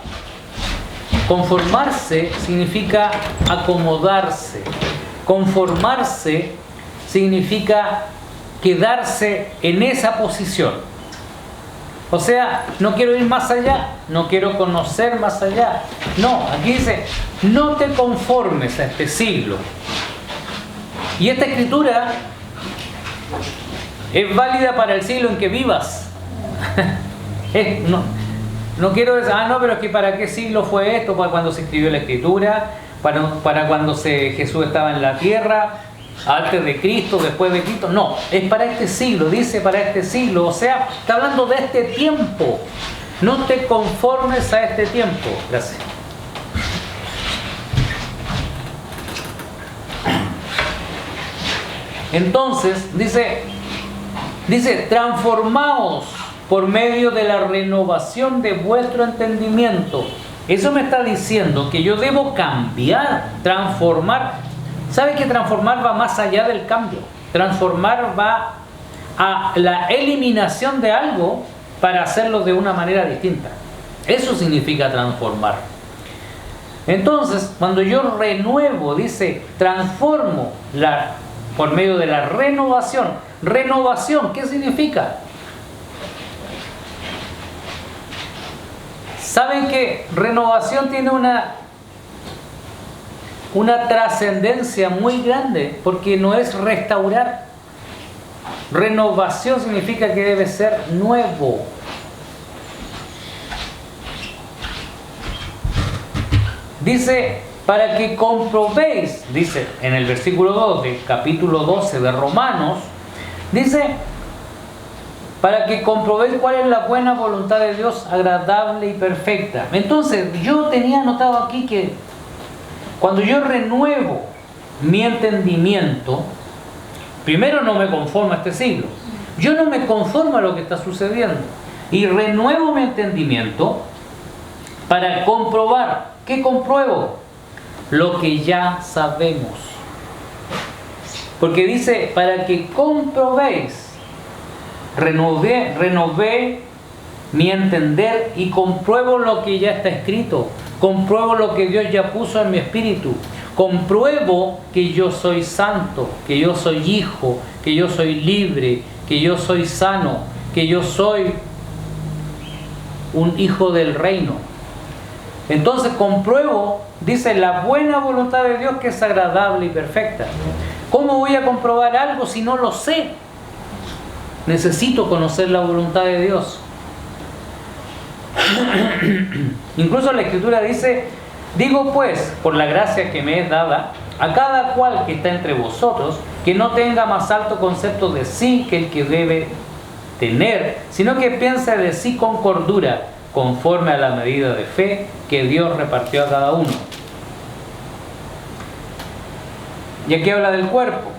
Conformarse significa acomodarse. Conformarse significa quedarse en esa posición. O sea, no quiero ir más allá, no quiero conocer más allá. No, aquí dice: no te conformes a este siglo. Y esta escritura es válida para el siglo en que vivas. No quiero decir, no, pero es que ¿para qué siglo fue esto? ¿Para cuando se escribió la escritura? ¿Para cuando Jesús estaba en la tierra? ¿Antes de Cristo? ¿Después de Cristo? No, es para este siglo, dice para este siglo. O sea, está hablando de este tiempo. No te conformes a este tiempo. Gracias. Entonces, dice, transformaos por medio de la renovación de vuestro entendimiento. Eso me está diciendo que yo debo cambiar, transformar. ¿Sabe que transformar va más allá del cambio? Transformar va a la eliminación de algo para hacerlo de una manera distinta. Eso significa transformar. Entonces, cuando yo renuevo, dice, transformo por medio de la renovación. Renovación, ¿qué significa? ¿Saben que renovación tiene una trascendencia muy grande? Porque no es restaurar. Renovación significa que debe ser nuevo. Dice, para que comprobéis, dice en el versículo 2 del capítulo 12 de Romanos, dice, para que comprobéis cuál es la buena voluntad de Dios, agradable y perfecta. Entonces, yo tenía anotado aquí que cuando yo renuevo mi entendimiento, primero no me conformo a este siglo. Yo no me conformo a lo que está sucediendo. Y renuevo mi entendimiento para comprobar. ¿Qué compruebo? Lo que ya sabemos. Porque dice, para que comprobéis. Renové mi entender y compruebo lo que ya está escrito. Compruebo lo que Dios ya puso en mi espíritu. Compruebo que yo soy santo, que yo soy hijo, que yo soy libre, que yo soy sano, que yo soy un hijo del reino. Entonces compruebo, dice, la buena voluntad de Dios, que es agradable y perfecta. ¿Cómo voy a comprobar algo si no lo sé? Necesito conocer la voluntad de Dios. Incluso la Escritura dice, digo pues, por la gracia que me es dada, a cada cual que está entre vosotros, que no tenga más alto concepto de sí que el que debe tener, sino que piense de sí con cordura, conforme a la medida de fe que Dios repartió a cada uno. Y aquí habla del cuerpo.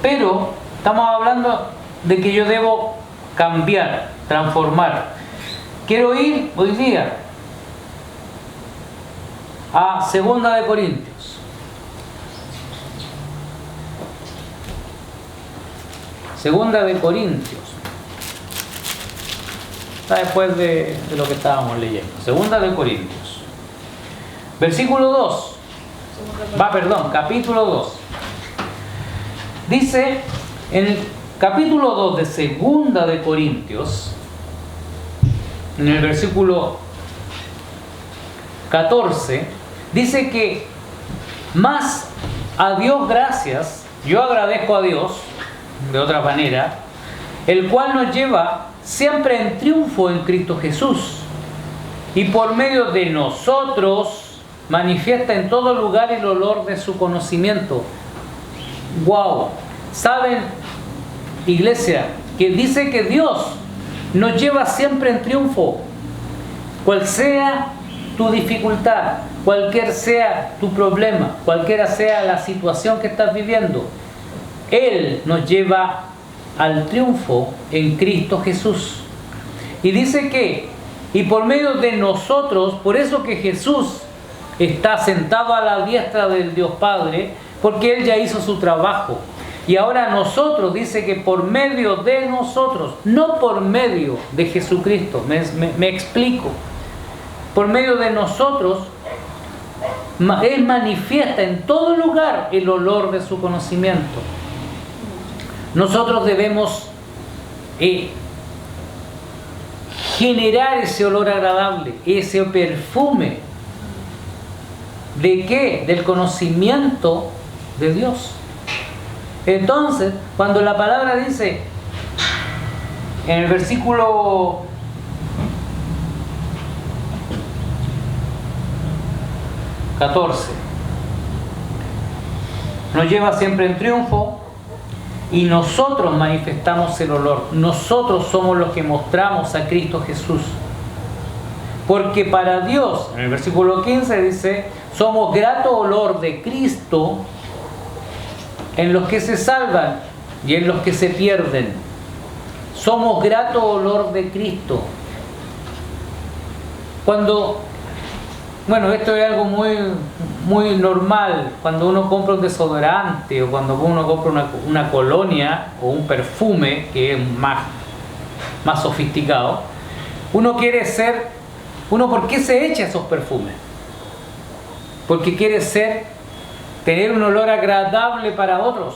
Pero estamos hablando de que yo debo cambiar, transformar. Quiero ir hoy día a 2 de Corintios. 2 de Corintios. Está después de lo que estábamos leyendo. 2 de Corintios. Versículo 2. Capítulo 2. Dice en el capítulo 2 de 2 de Corintios, en el versículo 14, dice que más a Dios gracias, yo agradezco a Dios, de otra manera, el cual nos lleva siempre en triunfo en Cristo Jesús, y por medio de nosotros manifiesta en todo lugar el olor de su conocimiento. ¡Wow! ¿Saben, iglesia, que dice que Dios nos lleva siempre en triunfo? Cual sea tu dificultad, cualquier sea tu problema, cualquiera sea la situación que estás viviendo, Él nos lleva al triunfo en Cristo Jesús. Y dice que, y por medio de nosotros, por eso que Jesús está sentado a la diestra del Dios Padre, porque Él ya hizo su trabajo. Y ahora nosotros, dice que por medio de nosotros, no por medio de Jesucristo, me explico. Por medio de nosotros, Él manifiesta en todo lugar el olor de su conocimiento. Nosotros debemos generar ese olor agradable, ese perfume. ¿De qué? Del conocimiento de Dios. Entonces, cuando la palabra dice en el versículo 14, nos lleva siempre en triunfo y nosotros manifestamos el olor. Nosotros somos los que mostramos a Cristo Jesús. Porque para Dios, en el versículo 15 dice, somos grato olor de Cristo en los que se salvan y en los que se pierden. Somos grato olor de Cristo. Esto es algo muy normal. Cuando uno compra un desodorante o cuando uno compra una colonia o un perfume que es más sofisticado, uno ¿por qué se echa esos perfumes? Porque quiere tener un olor agradable para otros.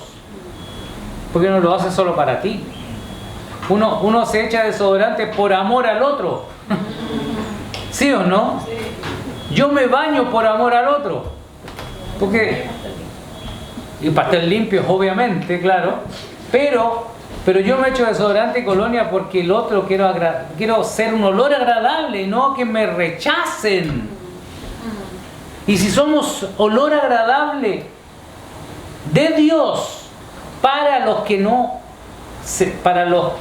Porque no lo hace solo para ti. Uno se echa desodorante por amor al otro. ¿Sí o no? Yo me baño por amor al otro. Y para estar limpios, obviamente, claro. Pero yo me echo desodorante y colonia porque el otro quiero ser un olor agradable, no que me rechacen. Y si somos olor agradable de Dios para los que no,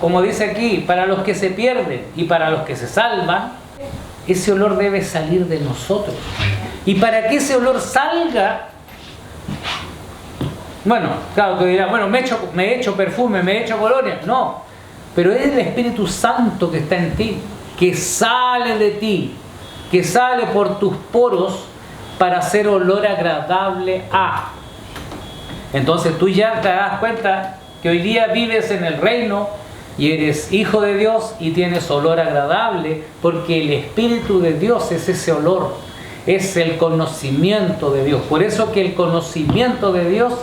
como dice aquí, para los que se pierden y para los que se salvan, ese olor debe salir de nosotros. Y para que ese olor salga, bueno, claro que dirá, bueno, me he hecho perfume, me he hecho colonia. No, pero es el Espíritu Santo que está en ti, que sale de ti, que sale por tus poros para hacer olor agradable a. Entonces tú ya te das cuenta que hoy día vives en el reino y eres hijo de Dios y tienes olor agradable, porque el Espíritu de Dios es ese olor, es el conocimiento de Dios. Por eso que el conocimiento de Dios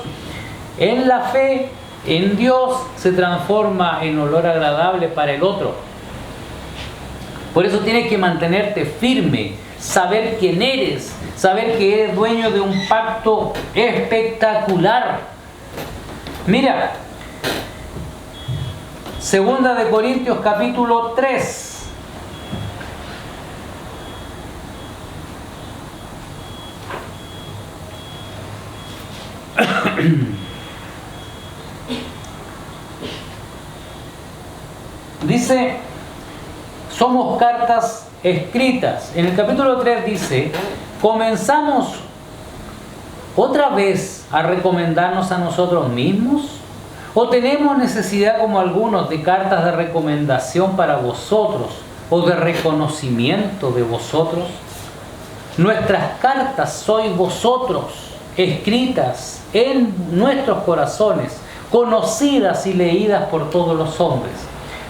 en la fe en Dios se transforma en olor agradable para el otro. Por eso tienes que mantenerte firme, saber quién eres, saber que eres dueño de un pacto espectacular. Mira, 2 de Corintios capítulo 3. Dice, somos cartas escritas. En el capítulo 3 dice, ¿comenzamos otra vez a recomendarnos a nosotros mismos? ¿O tenemos necesidad, como algunos, de cartas de recomendación para vosotros o de reconocimiento de vosotros? Nuestras cartas sois vosotros, escritas en nuestros corazones, conocidas y leídas por todos los hombres,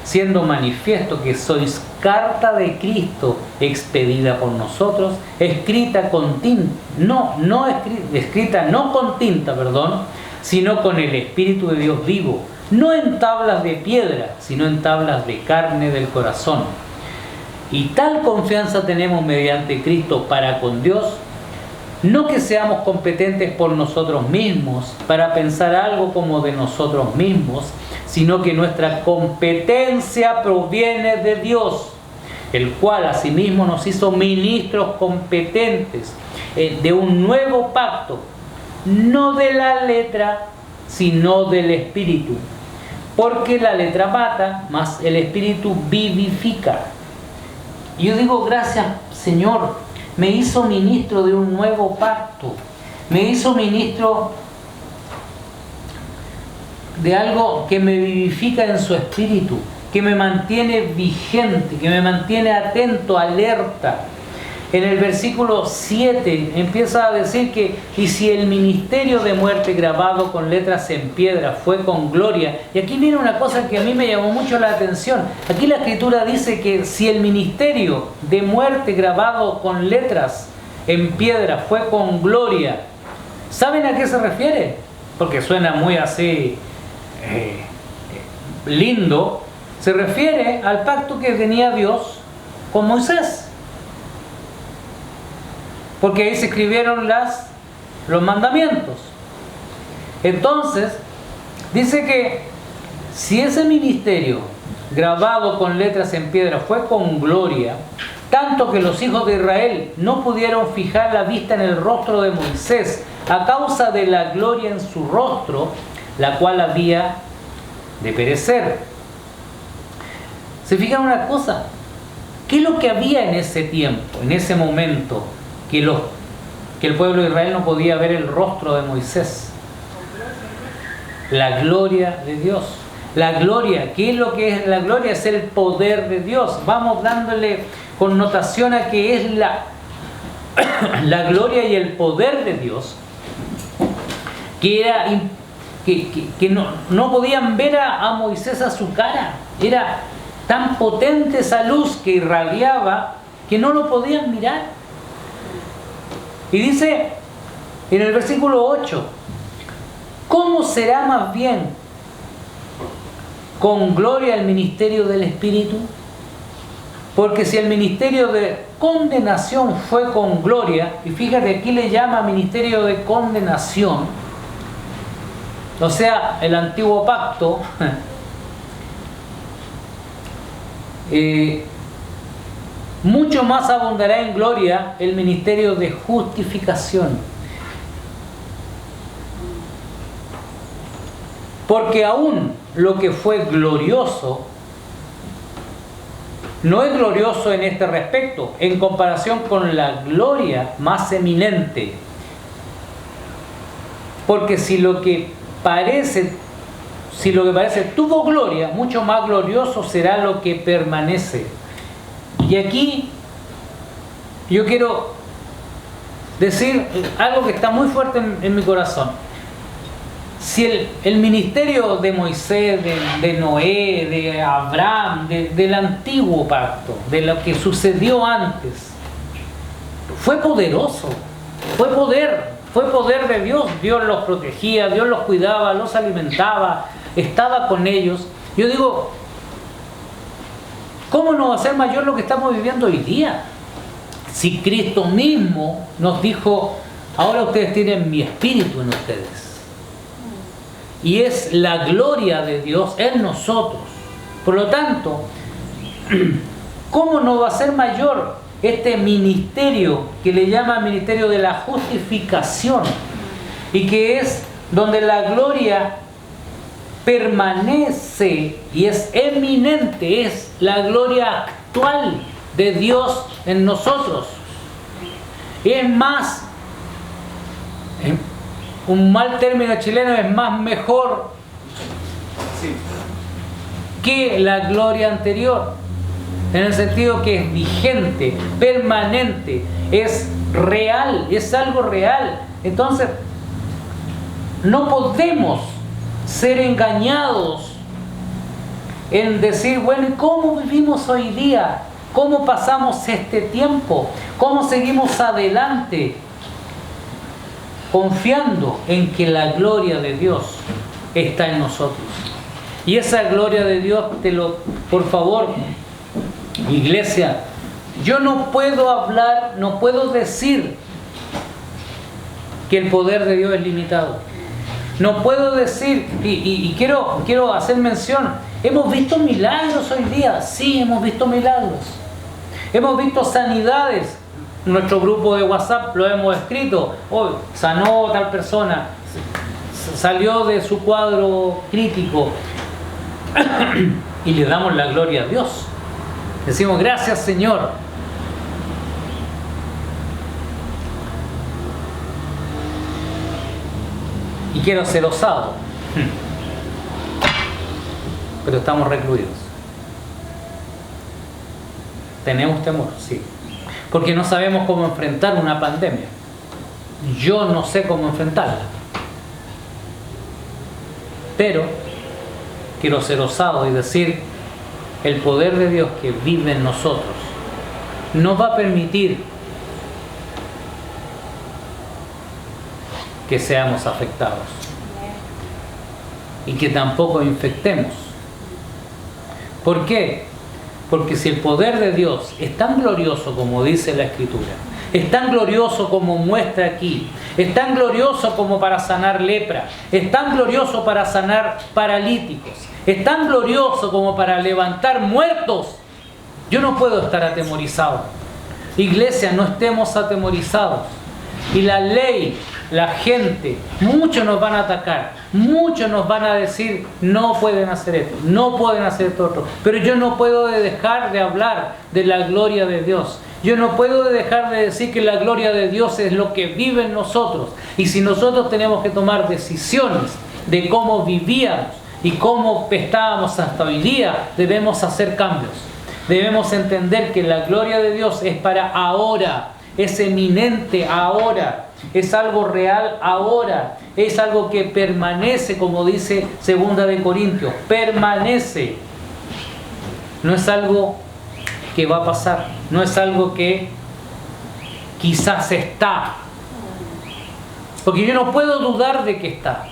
siendo manifiesto que sois carta de Cristo expedida por nosotros, escrita con tinta, escrita no con tinta, sino con el Espíritu de Dios vivo, no en tablas de piedra, sino en tablas de carne del corazón. Y tal confianza tenemos mediante Cristo para con Dios, no que seamos competentes por nosotros mismos para pensar algo como de nosotros mismos, sino que nuestra competencia proviene de Dios, el cual asimismo nos hizo ministros competentes de un nuevo pacto, no de la letra, sino del Espíritu. Porque la letra mata, mas el Espíritu vivifica. Y yo digo, gracias Señor, me hizo ministro de un nuevo pacto, me hizo ministro de algo que me vivifica en su espíritu, que me mantiene vigente, que me mantiene atento, alerta. En el versículo 7 empieza a decir que, y si el ministerio de muerte grabado con letras en piedra fue con gloria, y aquí viene una cosa que a mí me llamó mucho la atención. Aquí la Escritura dice que si el ministerio de muerte grabado con letras en piedra fue con gloria, ¿saben a qué se refiere? Porque suena muy así lindo. Se refiere al pacto que tenía Dios con Moisés, porque ahí se escribieron los mandamientos. Entonces dice que si ese ministerio grabado con letras en piedra fue con gloria, tanto que los hijos de Israel no pudieron fijar la vista en el rostro de Moisés a causa de la gloria en su rostro, la cual había de perecer. ¿Se fijan una cosa? ¿Qué es lo que había en ese tiempo, en ese momento, que el pueblo de Israel no podía ver el rostro de Moisés? La gloria de Dios. La gloria, ¿qué es lo que es la gloria? Es el poder de Dios. Vamos dándole connotación a que es la gloria y el poder de Dios, que no podían ver a Moisés a su cara. Era tan potente esa luz que irradiaba que no lo podían mirar. Y dice en el versículo 8, ¿cómo será más bien con gloria el ministerio del Espíritu? Porque si el ministerio de condenación fue con gloria, y fíjate, aquí le llama ministerio de condenación, o sea, el antiguo pacto, mucho más abundará en gloria el ministerio de justificación. Porque aún lo que fue glorioso no es glorioso en este respecto, en comparación con la gloria más eminente. Porque si lo que parece tuvo gloria, mucho más glorioso será lo que permanece. Y aquí yo quiero decir algo que está muy fuerte en mi corazón. Si el ministerio de Moisés, de Noé, de Abraham, del antiguo pacto, de lo que sucedió antes, fue poderoso, fue poder de Dios. Dios los protegía, Dios los cuidaba, los alimentaba, estaba con ellos. Yo digo, ¿cómo no va a ser mayor lo que estamos viviendo hoy día? Si Cristo mismo nos dijo, ahora ustedes tienen mi espíritu en ustedes. Y es la gloria de Dios en nosotros. Por lo tanto, ¿cómo no va a ser mayor este ministerio que le llama ministerio de la justificación? Y que es donde la gloria permanece y es eminente, es la gloria actual de Dios en nosotros. Y es más, un mal término chileno, es más mejor que la gloria anterior, en el sentido que es vigente, permanente, es real, es algo real. Entonces, no podemos ser engañados en decir, bueno, ¿y cómo vivimos hoy día? ¿Cómo pasamos este tiempo? ¿Cómo seguimos adelante? Confiando en que la gloria de Dios está en nosotros. Y esa gloria de Dios, por favor, iglesia, yo no puedo hablar, no puedo decir que el poder de Dios es limitado. No puedo decir, y quiero hacer mención, hemos visto milagros hoy día, sí, hemos visto milagros. Hemos visto sanidades. Nuestro grupo de WhatsApp lo hemos escrito. Hoy sanó tal persona, salió de su cuadro crítico. Y le damos la gloria a Dios. Decimos, gracias Señor. Y quiero ser osado. Pero estamos recluidos. ¿Tenemos temor? Sí. Porque no sabemos cómo enfrentar una pandemia. Yo no sé cómo enfrentarla. Pero quiero ser osado y decir, el poder de Dios que vive en nosotros nos va a permitir que seamos afectados y que tampoco infectemos. ¿Por qué? Porque si el poder de Dios es tan glorioso como dice la Escritura, es tan glorioso como muestra aquí, es tan glorioso como para sanar lepra, es tan glorioso para sanar paralíticos, es tan glorioso como para levantar muertos, yo no puedo estar atemorizado. Iglesia, no estemos atemorizados. Y la ley, la gente, muchos nos van a atacar, muchos nos van a decir, no pueden hacer esto, no pueden hacer esto otro. Pero yo no puedo dejar de hablar de la gloria de Dios. Yo no puedo dejar de decir que la gloria de Dios es lo que vive en nosotros. Y si nosotros tenemos que tomar decisiones de cómo vivíamos y cómo estábamos hasta hoy día, debemos hacer cambios. Debemos entender que la gloria de Dios es para ahora. Es eminente ahora, es algo real ahora, es algo que permanece, como dice 2 Corintios, permanece. No es algo que va a pasar, no es algo que quizás está. Porque yo no puedo dudar de que está.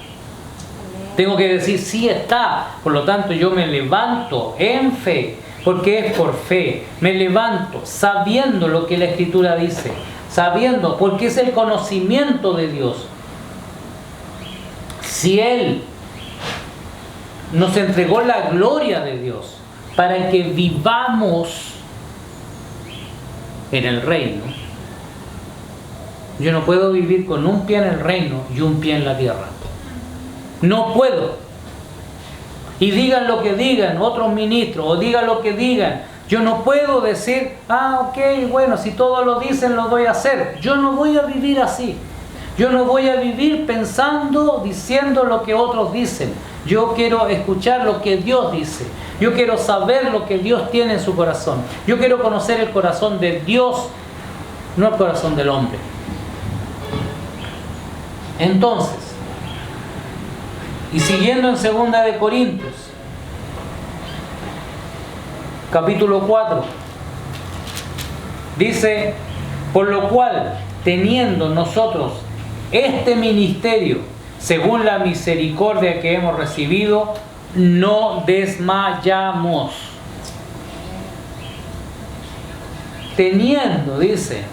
Tengo que decir, sí está. Por lo tanto, yo me levanto en fe. Porque es por fe, me levanto sabiendo lo que la Escritura dice, sabiendo, porque es el conocimiento de Dios. Si Él nos entregó la gloria de Dios para que vivamos en el reino. Yo no puedo vivir con un pie en el reino y un pie en la tierra. No puedo. Y digan lo que digan otros ministros, o digan lo que digan, yo no puedo decir, ok, bueno, si todos lo dicen, lo voy a hacer. Yo no voy a vivir así. Yo no voy a vivir pensando, diciendo lo que otros dicen. Yo quiero escuchar lo que Dios dice. Yo quiero saber lo que Dios tiene en su corazón. Yo quiero conocer el corazón de Dios, no el corazón del hombre. Entonces, y siguiendo en 2 de Corintios, capítulo 4, dice, por lo cual, teniendo nosotros este ministerio, según la misericordia que hemos recibido, no desmayamos. Teniendo, dice,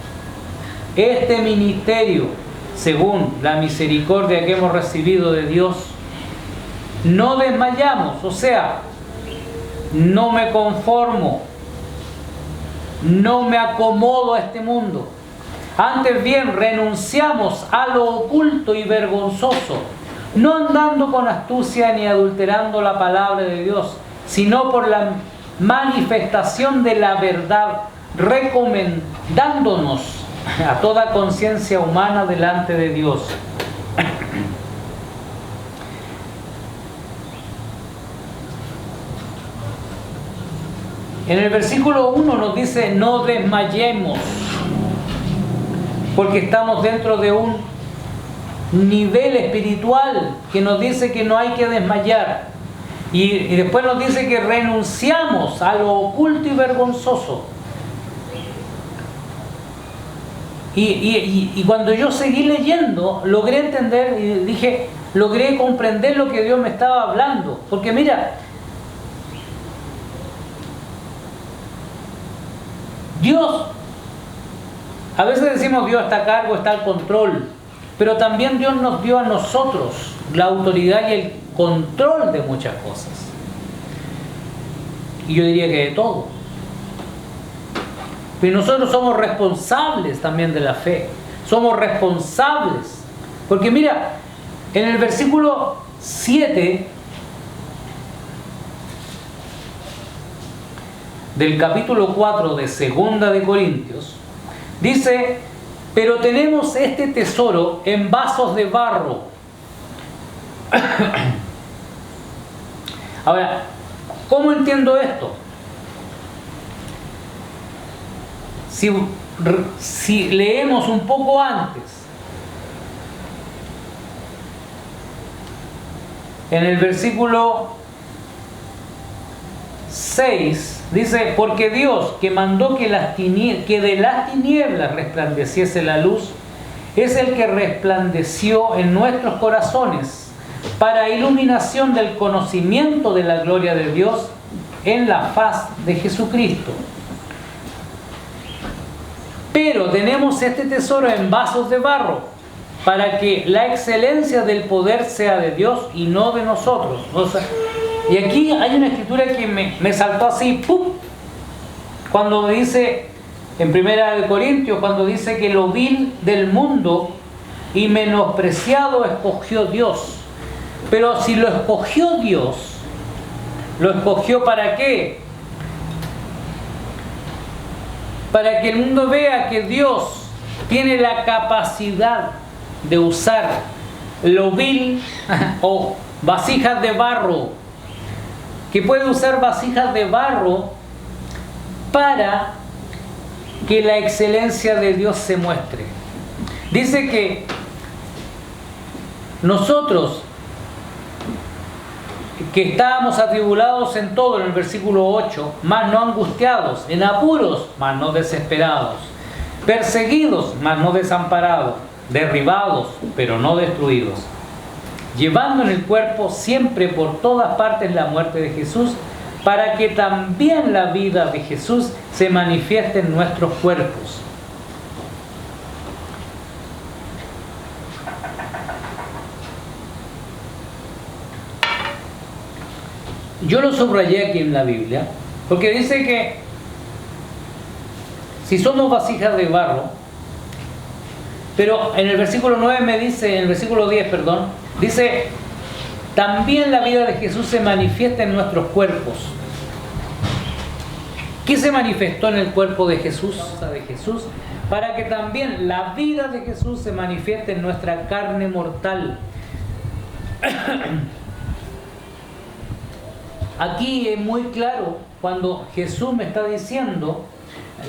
este ministerio, según la misericordia que hemos recibido de Dios, no desmayamos. O sea, no me conformo, no me acomodo a este mundo. Antes bien, renunciamos a lo oculto y vergonzoso, no andando con astucia ni adulterando la palabra de Dios, sino por la manifestación de la verdad, recomendándonos a toda conciencia humana delante de Dios. En el versículo 1 nos dice, no desmayemos, porque estamos dentro de un nivel espiritual que nos dice que no hay que desmayar. Y después nos dice que renunciamos a lo oculto y vergonzoso. Y cuando yo seguí leyendo, logré entender y dije, logré comprender lo que Dios me estaba hablando. Porque mira, Dios, a veces decimos Dios está a cargo, está al control, pero también Dios nos dio a nosotros la autoridad y el control de muchas cosas. Y yo diría que de todo. Pero nosotros somos responsables también de la fe. Somos responsables. Porque mira, en el versículo 7 del capítulo 4 de 2 de Corintios, dice, pero tenemos este tesoro en vasos de barro. Ahora, ¿cómo entiendo esto? Si leemos un poco antes, en el versículo 6, dice, porque Dios que mandó que de las tinieblas resplandeciese la luz, es el que resplandeció en nuestros corazones para iluminación del conocimiento de la gloria de Dios en la faz de Jesucristo. Pero tenemos este tesoro en vasos de barro, para que la excelencia del poder sea de Dios y no de nosotros. O sea, y aquí hay una escritura que me saltó así, ¡pum! Cuando dice, en 1 de Corintios, cuando dice que lo vil del mundo y menospreciado escogió Dios. Pero si lo escogió Dios, ¿lo escogió para qué? Para que el mundo vea que Dios tiene la capacidad de usar lo vil o vasijas de barro, que puede usar vasijas de barro para que la excelencia de Dios se muestre. Dice que nosotros, que estábamos atribulados en todo, en el versículo 8, mas no angustiados, en apuros, mas no desesperados, perseguidos, mas no desamparados, derribados, pero no destruidos, llevando en el cuerpo siempre por todas partes la muerte de Jesús, para que también la vida de Jesús se manifieste en nuestros cuerpos. Yo lo subrayé aquí en la Biblia, porque dice que Si somos vasijas de barro, pero en el versículo 9 me dice, en el versículo 10, perdón, dice, también la vida de Jesús se manifiesta en nuestros cuerpos. ¿Qué se manifestó en el cuerpo de Jesús? Para que también la vida de Jesús se manifieste en nuestra carne mortal. Aquí es muy claro cuando Jesús me está diciendo,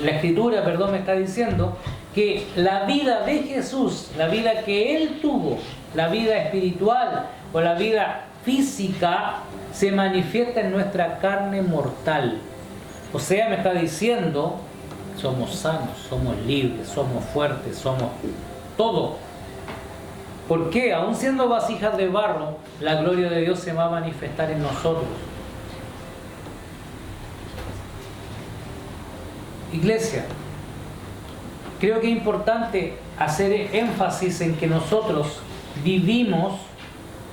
la Escritura, perdón, me está diciendo que la vida de Jesús, la vida que Él tuvo, la vida espiritual o la vida física, se manifiesta en nuestra carne mortal. O sea, me está diciendo, somos sanos, somos libres, somos fuertes, somos todo. ¿Por qué? Aún siendo vasijas de barro, la gloria de Dios se va a manifestar en nosotros. Iglesia, creo que es importante hacer énfasis en que nosotros vivimos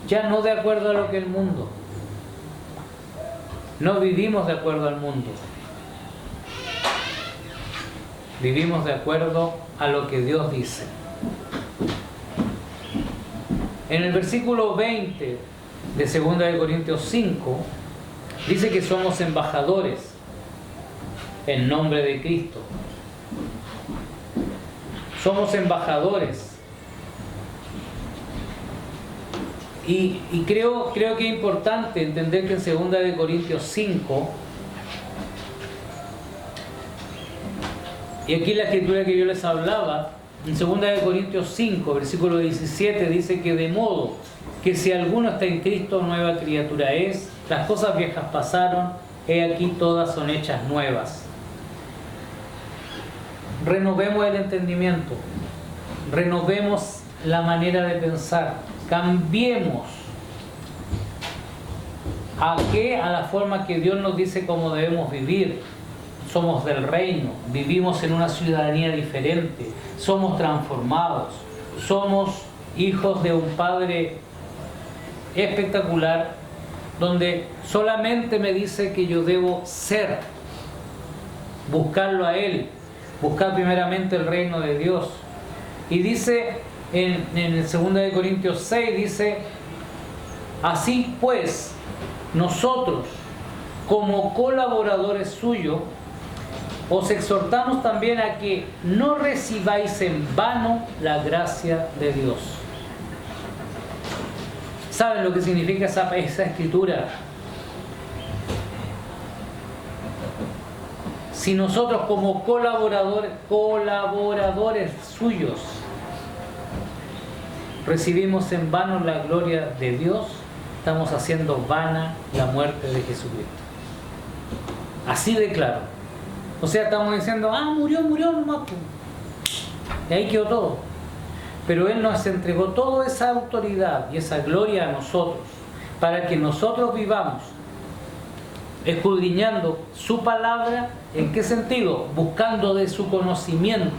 ya no de acuerdo a lo que el mundo. No vivimos de acuerdo al mundo. Vivimos de acuerdo a lo que Dios dice. En el versículo 20 de 2 Corintios 5 dice que somos embajadores en nombre de Cristo. Somos embajadores. Y creo que es importante entender que en 2 Corintios 5, y aquí la escritura que yo les hablaba, en 2 Corintios 5, versículo 17, dice que de modo que si alguno está en Cristo, nueva criatura es, las cosas viejas pasaron, he aquí todas son hechas nuevas. Renovemos el entendimiento, renovemos la manera de pensar, cambiemos. ¿A qué? A la forma que Dios nos dice cómo debemos vivir. Somos del reino, vivimos en una ciudadanía diferente, somos transformados, somos hijos de un Padre espectacular, donde solamente me dice que yo debo ser, buscarlo a Él, buscar primeramente el reino de Dios. Y dice en el 2 Corintios 6, dice, así pues, nosotros como colaboradores suyos, os exhortamos también a que no recibáis en vano la gracia de Dios. ¿Saben lo que significa esa escritura? Si nosotros como colaboradores suyos recibimos en vano la gloria de Dios, estamos haciendo vana la muerte de Jesucristo. Así de claro. O sea, estamos diciendo, murió nomás. Y ahí quedó todo. Pero Él nos entregó toda esa autoridad y esa gloria a nosotros, para que nosotros vivamos escudriñando su palabra. ¿En qué sentido? Buscando de su conocimiento,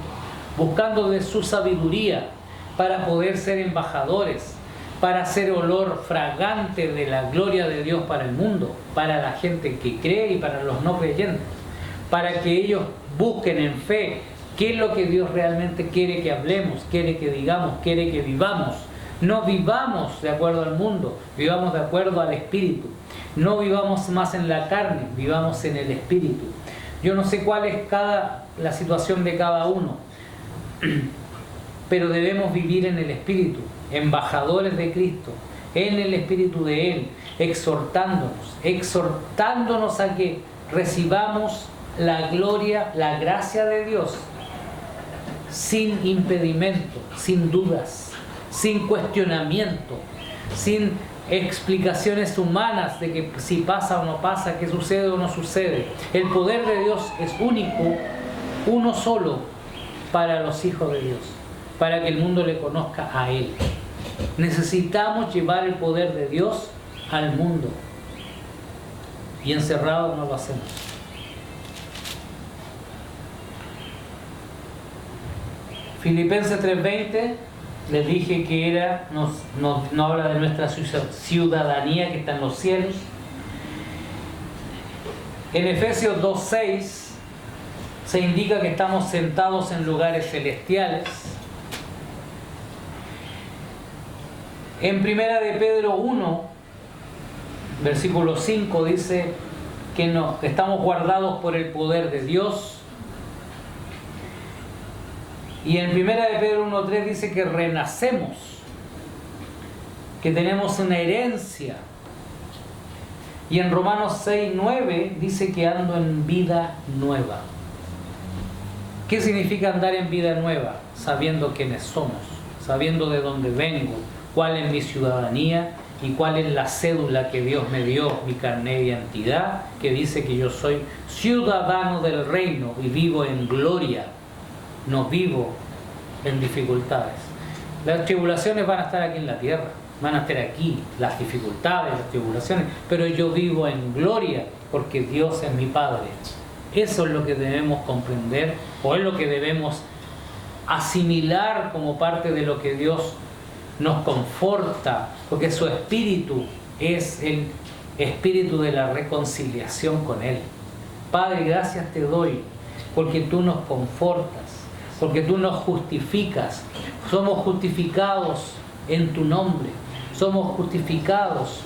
buscando de su sabiduría, para poder ser embajadores, para hacer olor fragante de la gloria de Dios para el mundo, para la gente que cree y para los no creyentes, para que ellos busquen en fe qué es lo que Dios realmente quiere que hablemos, quiere que digamos, quiere que vivamos. No vivamos de acuerdo al mundo, vivamos de acuerdo al Espíritu. No vivamos más en la carne, vivamos en el Espíritu. Yo no sé cuál es la situación de cada uno, pero debemos vivir en el Espíritu, embajadores de Cristo, en el Espíritu de Él, exhortándonos a que recibamos la gloria, la gracia de Dios, sin impedimento, sin dudas, sin cuestionamiento, sin explicaciones humanas de que si pasa o no pasa, que sucede o no sucede. El poder de Dios es único, uno solo, para los hijos de Dios, para que el mundo le conozca a Él. Necesitamos llevar el poder de Dios al mundo, y encerrado no lo hacemos. Filipenses 3:20, les dije que no habla de nuestra ciudadanía que está en los cielos. En Efesios 2:6 se indica que estamos sentados en lugares celestiales. En Primera de Pedro 1, versículo 5 dice que estamos guardados por el poder de Dios. Y en Primera de Pedro 1.3 dice que renacemos, que tenemos una herencia. Y en Romanos 6.9 dice que ando en vida nueva. ¿Qué significa andar en vida nueva? Sabiendo quiénes somos, sabiendo de dónde vengo, cuál es mi ciudadanía y cuál es la cédula que Dios me dio, mi carné de identidad, que dice que yo soy ciudadano del reino y vivo en gloria, no vivo en dificultades. Las tribulaciones van a estar aquí en la tierra, van a estar aquí, las dificultades, las tribulaciones, pero yo vivo en gloria porque Dios es mi Padre. Eso es lo que debemos comprender, o es lo que debemos asimilar como parte de lo que Dios nos conforta, porque su espíritu es el espíritu de la reconciliación con Él. Padre, gracias te doy porque tú nos confortas, porque tú nos justificas. Somos justificados en tu nombre, somos justificados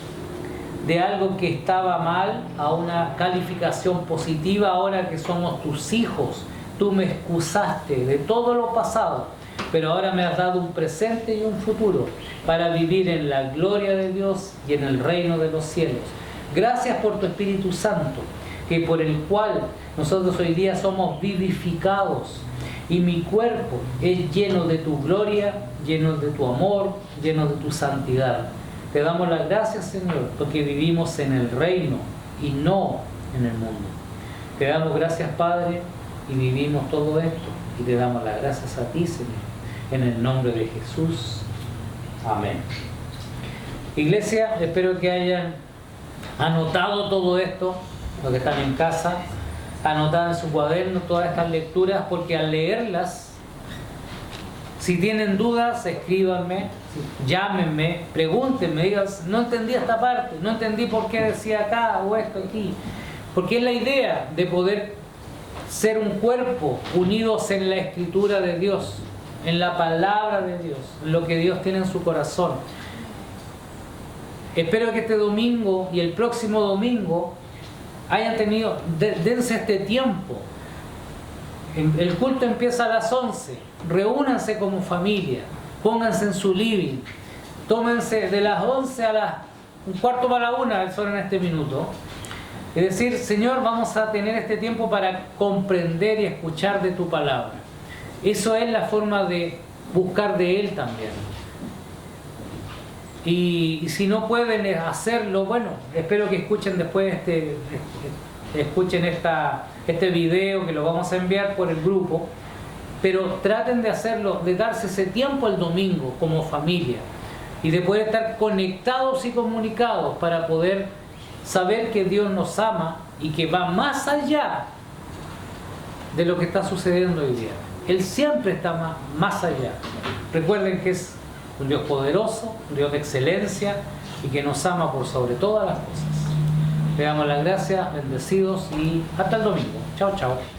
de algo que estaba mal a una calificación positiva ahora que somos tus hijos. Tú me excusaste de todo lo pasado, pero ahora me has dado un presente y un futuro para vivir en la gloria de Dios y en el reino de los cielos. Gracias por tu Espíritu Santo, que por el cual nosotros hoy día somos vivificados y mi cuerpo es lleno de tu gloria, lleno de tu amor, lleno de tu santidad. Te damos las gracias, Señor, porque vivimos en el reino y no en el mundo. Te damos gracias, Padre, y vivimos todo esto. Y te damos las gracias a ti, Señor, en el nombre de Jesús. Amén. Iglesia, espero que hayan anotado todo esto, los que están en casa, anotado en su cuaderno todas estas lecturas, porque al leerlas, si tienen dudas, escríbanme, llámenme, pregúntenme, digan, no entendí esta parte, no entendí por qué decía acá o esto aquí. Porque es la idea de poder ser un cuerpo unidos en la escritura de Dios, en la palabra de Dios, en lo que Dios tiene en su corazón. Espero que este domingo y el próximo domingo hayan tenido, dense este tiempo. El culto empieza a las 11, reúnanse como familia, pónganse en su living, tómense de las 11 a las 1:45, son en este minuto. Es decir, Señor, vamos a tener este tiempo para comprender y escuchar de tu palabra. Eso es la forma de buscar de Él también. Y si no pueden hacerlo, bueno, espero que escuchen después este video que lo vamos a enviar por el grupo, pero traten de hacerlo, de darse ese tiempo el domingo como familia y de poder estar conectados y comunicados para poder saber que Dios nos ama y que va más allá de lo que está sucediendo hoy día. Él siempre está más allá. Recuerden que es un Dios poderoso, un Dios de excelencia y que nos ama por sobre todas las cosas. Le damos las gracias, bendecidos y hasta el domingo. Chao, chao.